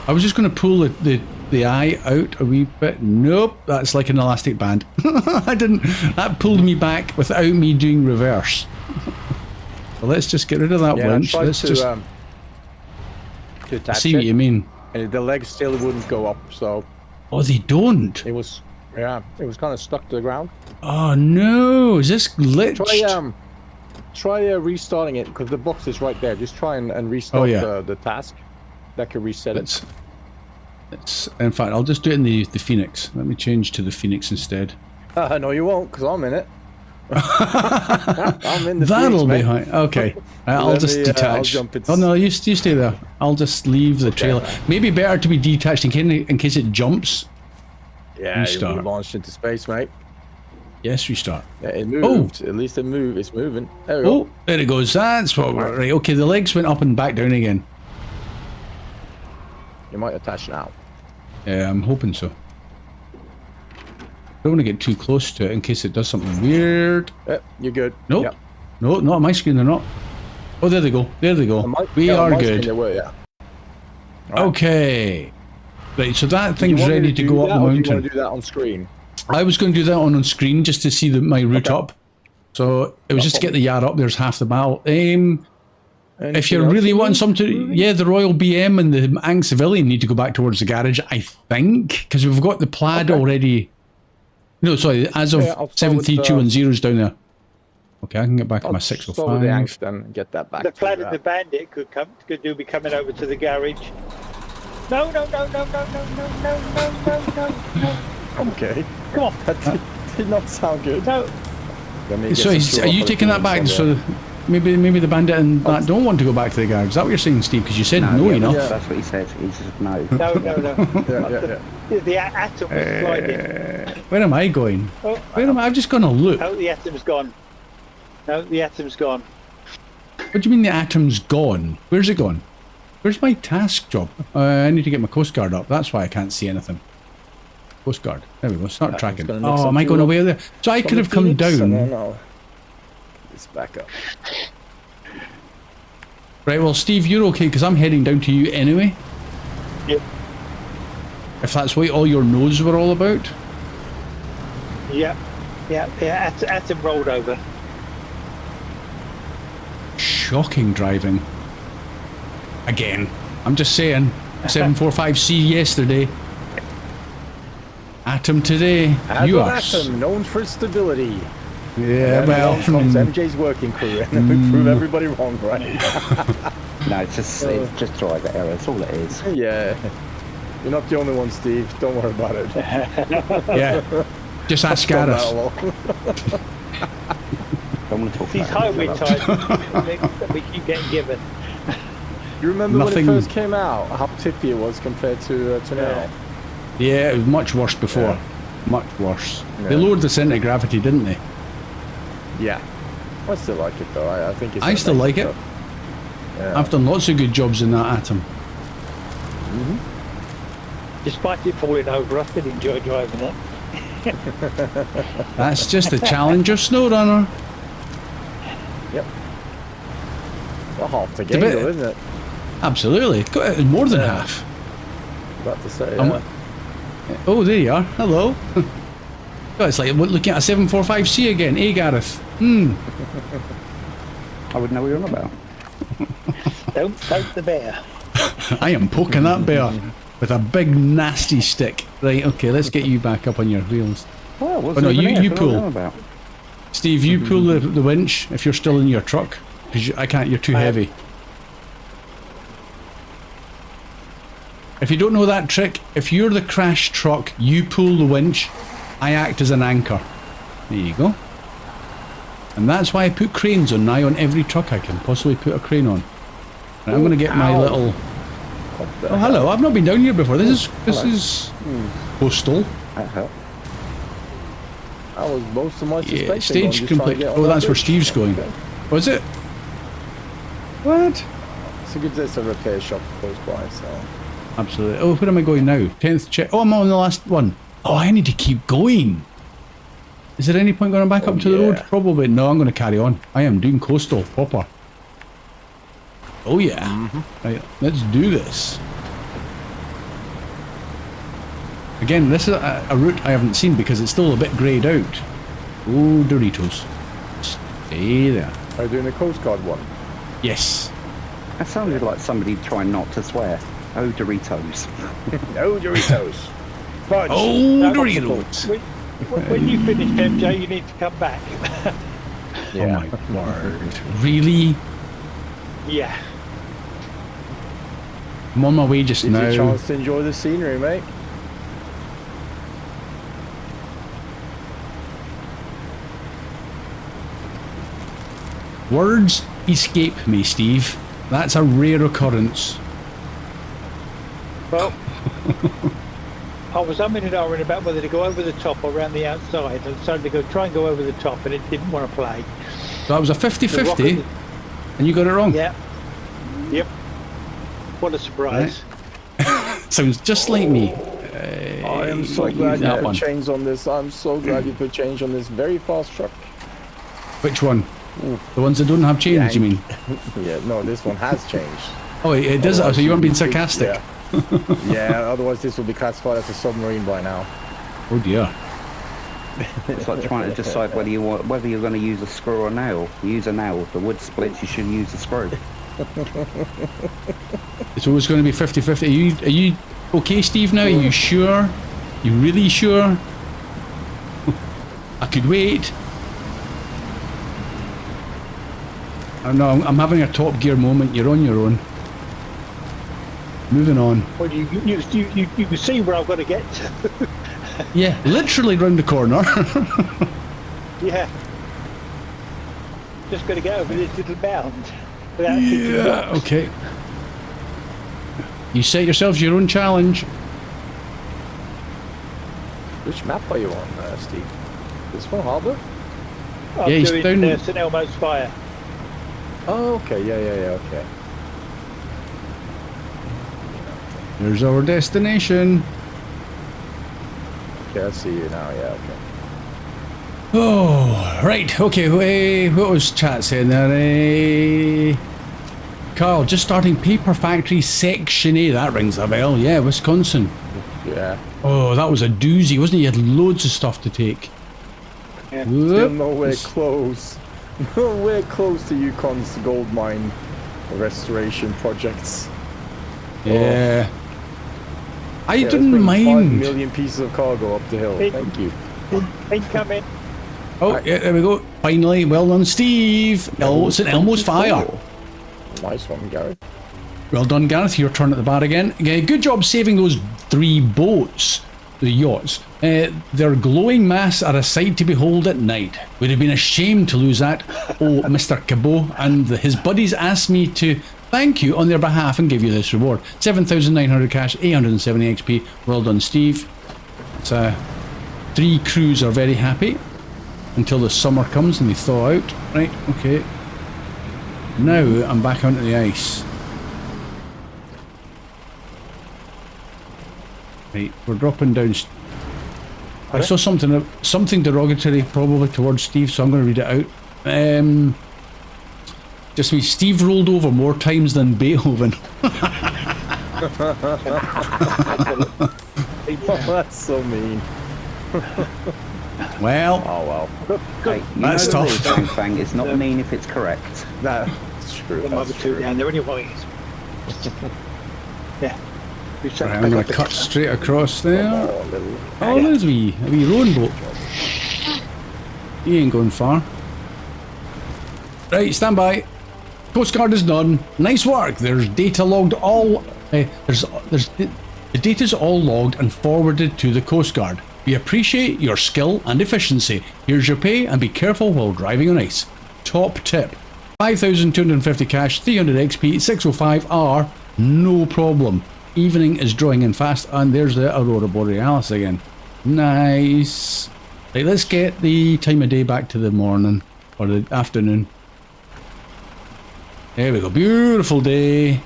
A: I was just going to pull the eye out a wee bit. Nope, that's like an elastic band. I didn't. That pulled me back without me doing reverse. So let's just get rid of that
D: Yeah, I
A: winch.
D: tried
A: Let's just
D: to attach
A: see what
D: it,
A: you mean.
D: and the legs still wouldn't go up. So
A: Oh, they don't.
D: it was kind of stuck to the ground.
A: Oh no, is this glitched?
D: Try restarting it because the box is right there. Just try and restart
A: Oh, yeah.
D: the task. That could reset it.
A: It's. In fact, I'll just do it in the Phoenix. Let me change to the Phoenix instead.
D: No, you won't, because I'm in it. I'm in the
A: That'll
D: Phoenix,
A: be
D: mate.
A: high. Okay, I'll
D: Let
A: just
D: me,
A: detach.
D: I'll jump it.
A: Oh no, you stay there. I'll just leave the trailer. Maybe better to be detached in case it jumps.
D: Yeah, you'll
A: Restart.
D: be launched into space, mate.
A: Yes, restart.
D: Yeah, it moved. At least it moved. It's moving. There we
A: Oh,
D: go.
A: there it goes. That's what we're right. Okay, the legs went up and back down again.
D: You might attach now.
A: Yeah, I'm hoping so. Don't want to get too close to it in case it does something weird.
D: You're good.
A: Nope.
D: Yep.
A: No, not on my screen. They're not. Oh, there they go. There they go.
D: On my-
A: We
D: yeah, on
A: are
D: my screen
A: good.
D: they were, yeah.
A: Okay. Right, so that
D: Do you
A: thing's
D: want me
A: ready to
D: do
A: go up
D: that,
A: the
D: or do you want
A: mountain.
D: to do that on screen?
A: I was going to do that on screen just to see my route
D: Okay.
A: up. So it was just to get the yard up. There's half the battle. If
D: Anything
A: you
D: else
A: really
D: you
A: want
D: need?
A: some to, yeah, the Royal BM and the Ang Civilian need to go back towards the garage, I think, because we've got the plaid
D: Okay.
A: already. No, sorry, as of
D: Yeah, I'll start with
A: 732 and zeros down there. Okay, I can get back on my
D: Start with the
A: 605.
D: angst and get that back.
B: The
D: to
B: Plaid
D: that.
B: and the Bandit could be coming over to the garage. No, no, no, no, no, no, no, no, no, no, no, no.
D: Okay.
B: Come on.
D: That did not sound good.
B: No.
D: Let me get
A: So
D: some
A: are you
D: fuel
A: taking
D: for
A: that
D: the
A: back?
D: Phoenix
A: So maybe the bandit and that don't want to go back to the garage. Is that what you're saying, Steve? Because you said no,
C: yeah,
A: enough.
C: that's what he said. He said no.
B: No, no, no.
D: Yeah.
B: The atom was sliding.
A: Where am I going?
B: Oh,
A: Where am I? I've just gone to look.
B: no, the atom's gone. No, the atom's gone.
A: What do you mean the atom's gone? Where's it gone? Where's my task job? I need to get my Coast Guard up. That's why I can't see anything. Coast Guard. There we go. Start tracking.
D: gonna mix
A: Oh,
D: up
A: am I going
D: fuel
A: away there? So I could have come
D: No,
A: down.
D: no. It's back up.
A: Right, well, Steve, you're okay because I'm heading down to you anyway.
B: Yep.
A: If that's what all your no's were all about.
B: Yeah. Yeah, atom rolled over.
A: Shocking driving. Again. I'm just saying. 745C yesterday. Atom today. You are.
D: Atom, known for stability.
A: Yeah,
D: And
A: well.
D: then comes MJ's working crew, and then we prove everybody wrong, right?
C: No, it's just driver error. That's all it is.
D: Yeah. You're not the only one, Steve. Don't worry about it.
A: Yeah. Just ask
D: Don't
A: Gareth.
C: Don't want to talk
B: These
C: about
B: highway
C: it.
B: times that we keep getting given.
D: You remember
A: Nothing-
D: when it first came out, how tippy it was compared to now?
A: Yeah, it was much worse before.
D: Yeah.
A: Much worse.
D: Yeah.
A: They lowered the centre of gravity, didn't they?
D: Yeah. I still like it though. I think it's.
A: I still like it.
D: Yeah.
A: I've done lots of good jobs in that Atom.
B: Despite it falling over, I still enjoy driving it.
A: That's just the Challenger Snowrunner.
D: Yep. Well, half the
A: a
D: game,
A: bit-
D: though, isn't it?
A: Absolutely. More than
D: Yeah.
A: half.
D: About to say.
A: I'm-
D: Yeah.
A: Oh, there you are. Hello. God, it's like looking at a 745C again. Hey, Gareth.
C: I wouldn't know what you're on about.
B: Don't poke the bear.
A: I am poking that bear with a big nasty stick. Right, okay, let's get you back up on your wheels.
C: Well,
A: Oh, no, you pull.
C: About?
A: Steve, you pull the winch if you're still in your truck. Because I can't, you're too heavy. If you don't know that trick, if you're the crash truck, you pull the winch, I act as an anchor. There you go. And that's why I put cranes on every truck I can possibly put a crane on. Right, I'm going to get my little... Oh, hello, I've not been down here before. This is coastal.
C: That helped.
D: That was most of my suspension.
A: Stage complete. Oh, that's where Steve's going. Was it? What?
D: It's a repair shop close by, so...
A: Absolutely. Oh, where am I going now? 10th check. Oh, I'm on the last one. Oh, I need to keep going. Is there any point going back up to the road? Probably. No, I'm going to carry on. I am doing coastal proper. Oh yeah. Right, let's do this. Again, this is a route I haven't seen because it's still a bit greyed out. Oh, Doritos. Stay there.
D: Are you doing the Coast Guard one?
A: Yes.
C: That sounded like somebody trying not to swear. Oh, Doritos.
D: No Doritos. Fudge.
A: Oh, Doritos.
B: When you finish, MJ, you need to come back.
A: Yeah. Oh my word. Really?
B: Yeah.
A: I'm on my way just
D: Gives
A: now.
D: you a chance to enjoy the scenery, mate.
A: Words escape me, Steve. That's a rare occurrence.
B: Well, I was umming and ahhing about whether to go over the top or around the outside. I decided to try and go over the top, and it didn't want to play.
A: So that was a 50-50, and you got it wrong.
B: Yeah. Yep. What a surprise.
A: Right. Sounds just like me.
D: I am so glad you put chains on this. I'm so glad you put chains on this very fast truck.
A: Which one? The ones that don't have chains, you mean?
D: Yeah, no, this one has changed.
A: Oh, it does. So you weren't being sarcastic.
D: Yeah. Yeah, otherwise this will be classified as a submarine by now.
A: Oh dear.
C: It's like trying to decide whether you're going to use a screw or a nail. Use a nail. If the wood splits, you should use a screw.
A: It's always going to be 50-50. Are you okay, Steve, now? Are you sure? You really sure? I could wait. I don't know, I'm having a Top Gear moment. You're on your own. Moving on.
B: Well, you can see where I've got to get to.
A: Yeah, literally round the corner.
B: Yeah. Just got to get over this little mound.
A: Yeah, okay. You set yourselves your own challenge.
D: Which map are you on, Steve? This one, Harbour?
B: I'm
A: Yeah, he's
B: doing
A: down-
B: St Elmo's Fire.
D: Oh, okay, yeah, okay.
A: There's our destination.
D: Okay, I see you now, yeah, okay.
A: Oh, right, okay, what was chat saying there? Carl, just starting Paper Factory Section A, that rings a bell. Yeah, Wisconsin.
D: Yeah.
A: Oh, that was a doozy, wasn't it? You had loads of stuff to take.
B: Yeah.
D: Still nowhere close. Nowhere close to Yukon's gold mine restoration projects.
A: Yeah. I
D: Yeah,
A: didn't
D: let's bring 5
A: mind.
D: million pieces of cargo up the hill. Thank you.
B: Incoming.
A: Oh, yeah, there we go. Finally, well done, Steve. St Elmo's Fire.
D: Nice one, Gareth.
A: Well done, Gareth. Your turn at the bar again. Good job saving those 3 boats, the yachts. Their glowing masts are a sight to behold at night. Would have been a shame to lose that. Oh, Mr. Cabot and his buddies asked me to thank you on their behalf and give you this reward. 7,900 cash, 870 XP. Well done, Steve. It's 3 crews are very happy until the summer comes and they thaw out. Right, okay. Now I'm back onto the ice. Right, we're dropping down. I saw something derogatory probably towards Steve, so I'm going to read it out. Just me, Steve rolled over more times than Beethoven.
D: Oh, that's so mean.
A: Well,
D: Oh well.
C: Hey, you
A: That's
C: know the
A: tough.
C: rules, Fang Fang. It's not mean if it's correct.
D: That's true.
B: One other
D: That's
B: two
D: true.
B: down there anyway. Yeah. We set
A: Right,
B: back
A: I'm going
B: up
A: to
B: the-
A: cut straight across there.
D: Oh, little.
A: Oh, there's a wee rowing boat. He ain't going far. Right, stand by. Coast Guard is done. Nice work. There's data logged all. The data's all logged and forwarded to the Coast Guard. We appreciate your skill and efficiency. Here's your pay, and be careful while driving on ice. Top tip: 5,250 cash, 300 XP, 605 R. No problem. Evening is drawing in fast, and there's the Aurora Borealis again. Nice. Right, let's get the time of day back to the morning or the afternoon. There we go. Beautiful day.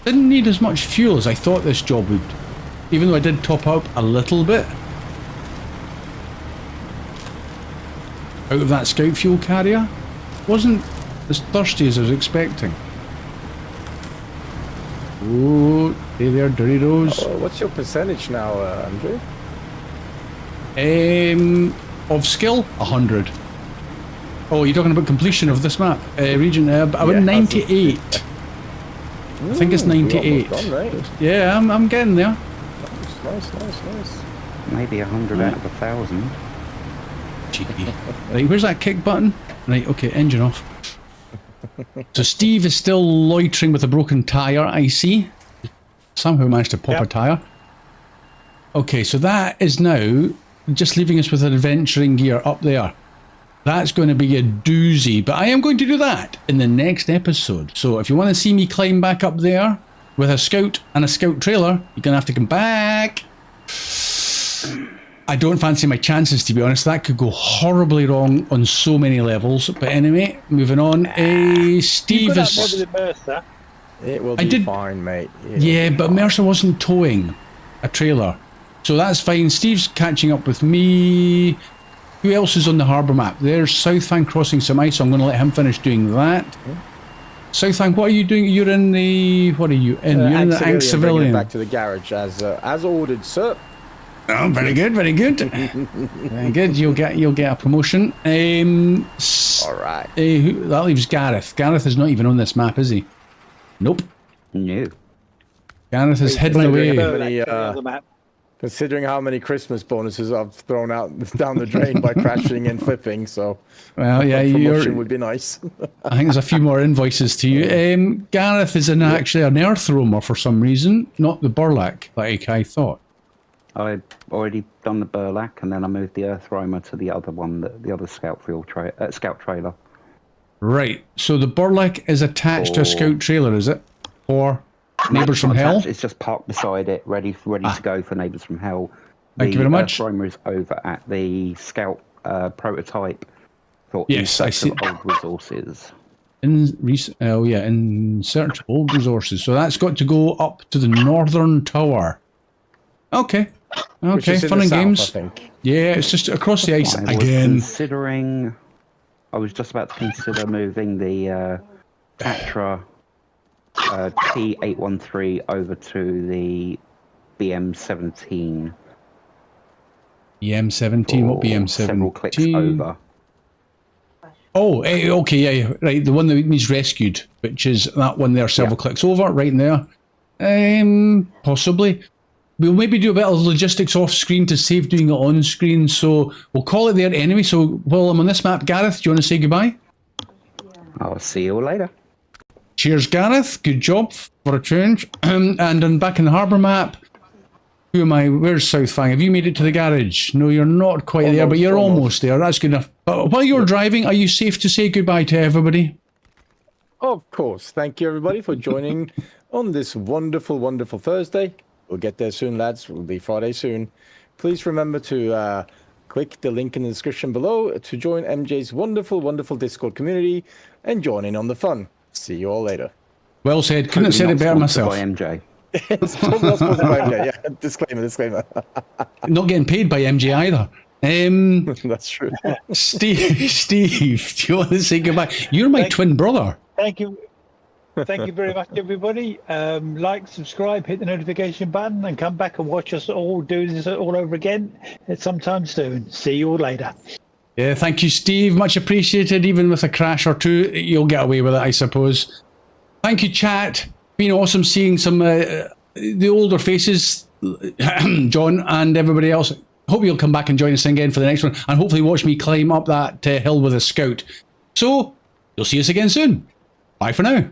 A: Didn't need as much fuel as I thought this job would, even though I did top up a little bit out of that scout fuel carrier. Wasn't as thirsty as I was expecting. Oh, hey there, Doritos.
D: Oh, what's your percentage now, Andrew?
A: Of skill, 100. Oh, you're talking about completion of this map? Region, about
D: Yeah,
A: 98. I think it's 98.
D: You're almost done, right?
A: Yeah, I'm getting there.
D: Nice.
C: Maybe 100 out of 1,000.
A: Cheeky. Right, where's that kick button? Right, okay, engine off. So Steve is still loitering with a broken tyre, I see. Somehow managed to pop a
B: Yep.
A: tyre. Okay, so that is now just leaving us with an adventuring gear up there. That's going to be a doozy, but I am going to do that in the next episode. So if you want to see me climb back up there with a scout and a scout trailer, you're going to have to come back. I don't fancy my chances, to be honest. That could go horribly wrong on so many levels. But anyway, moving on. Steve
B: You got
A: is...
B: that with the Mercer.
D: It will
A: I
D: be
A: did-
D: fine, mate.
A: Yeah, but Mercer wasn't towing a trailer. So that's fine. Steve's catching up with me. Who else is on the harbour map? There's Southfang crossing some ice, so I'm going to let him finish doing that. Southfang, what are you doing? You're in the... What are you in? You're in the Ankh
D: bringing it
A: Civilian.
D: back to the garage as ordered, sir.
A: Oh, very good, very good. Very good. You'll get a promotion.
D: All right.
A: That leaves Gareth. Gareth is not even on this map, is he? Nope.
C: No.
A: Gareth is hidden
D: Considering
A: away.
D: how many,
B: On the map.
D: considering how many Christmas bonuses I've thrown out down the drain by crashing and flipping, so
A: Well, yeah,
D: a promotion
A: you're.
D: would be nice.
A: I think there's a few more invoices to you. Gareth is actually an earth roamer for some reason, not the burlack like I thought.
C: I've already done the burlack, and then I moved the earth roamer to the other one, the other scout trailer.
A: Right. So the burlack is attached to a scout trailer, is it? Or Neighbours from
C: Not
A: Hell?
C: attached, it's just parked beside it, ready to go for Neighbours from Hell.
A: Thank you very much.
C: The earth roamer is over at the scout prototype for
A: Yes, I
C: in search
A: see.
C: of old resources.
A: In search of old resources. So that's got to go up to the northern tower. Okay.
D: Which
A: Okay,
D: is in
A: fun
D: the
A: and
D: south,
A: games.
D: I think.
A: Yeah, it's just across the ice
C: I was
A: again.
C: considering. I was just about to consider moving the Tatra T813 over to the BM17.
A: BM17, what
C: or Several clicks
A: BM17?
C: over.
A: Oh, okay, yeah, right. The one that needs rescued, which is that one there, several clicks over, right in there. Possibly. We'll maybe do a bit of logistics off screen to save doing it on screen, so we'll call it there anyway. So while I'm on this map, Gareth, do you want to say goodbye?
C: I'll see you all later.
A: Cheers, Gareth. Good job for a change. And I'm back in the harbour map. Who am I? Where's Southfang? Have you made it to the garage? No, you're not quite there, but you're almost there. That's good enough. But while you're driving, are you safe to say goodbye to everybody?
D: Of course. Thank you, everybody, for joining on this wonderful, wonderful Thursday. We'll get there soon, lads. We'll be Friday soon. Please remember to click the link in the description below to join MJ's wonderful, wonderful Discord community and join in on the fun. See you all later.
A: Well said. Couldn't have said it better
C: Not sponsored
A: myself.
C: by MJ.
D: It's probably not sponsored by MJ. Yeah, disclaimer.
A: Not getting paid by MJ either.
D: That's true.
A: Steve, do you want to say goodbye? You're my twin brother.
B: Thank you. Thank you very much, everybody. Like, subscribe, hit the notification button, and come back and watch us all do this all over again at sometime soon. See you all later.
A: Yeah, thank you, Steve. Much appreciated. Even with a crash or two, you'll get away with it, I suppose. Thank you, chat. been awesome seeing some the older faces, John and everybody else. Hope you'll come back and join us again for the next one, and hopefully watch me climb up that hill with a scout. So, you'll see us again soon. Bye for now.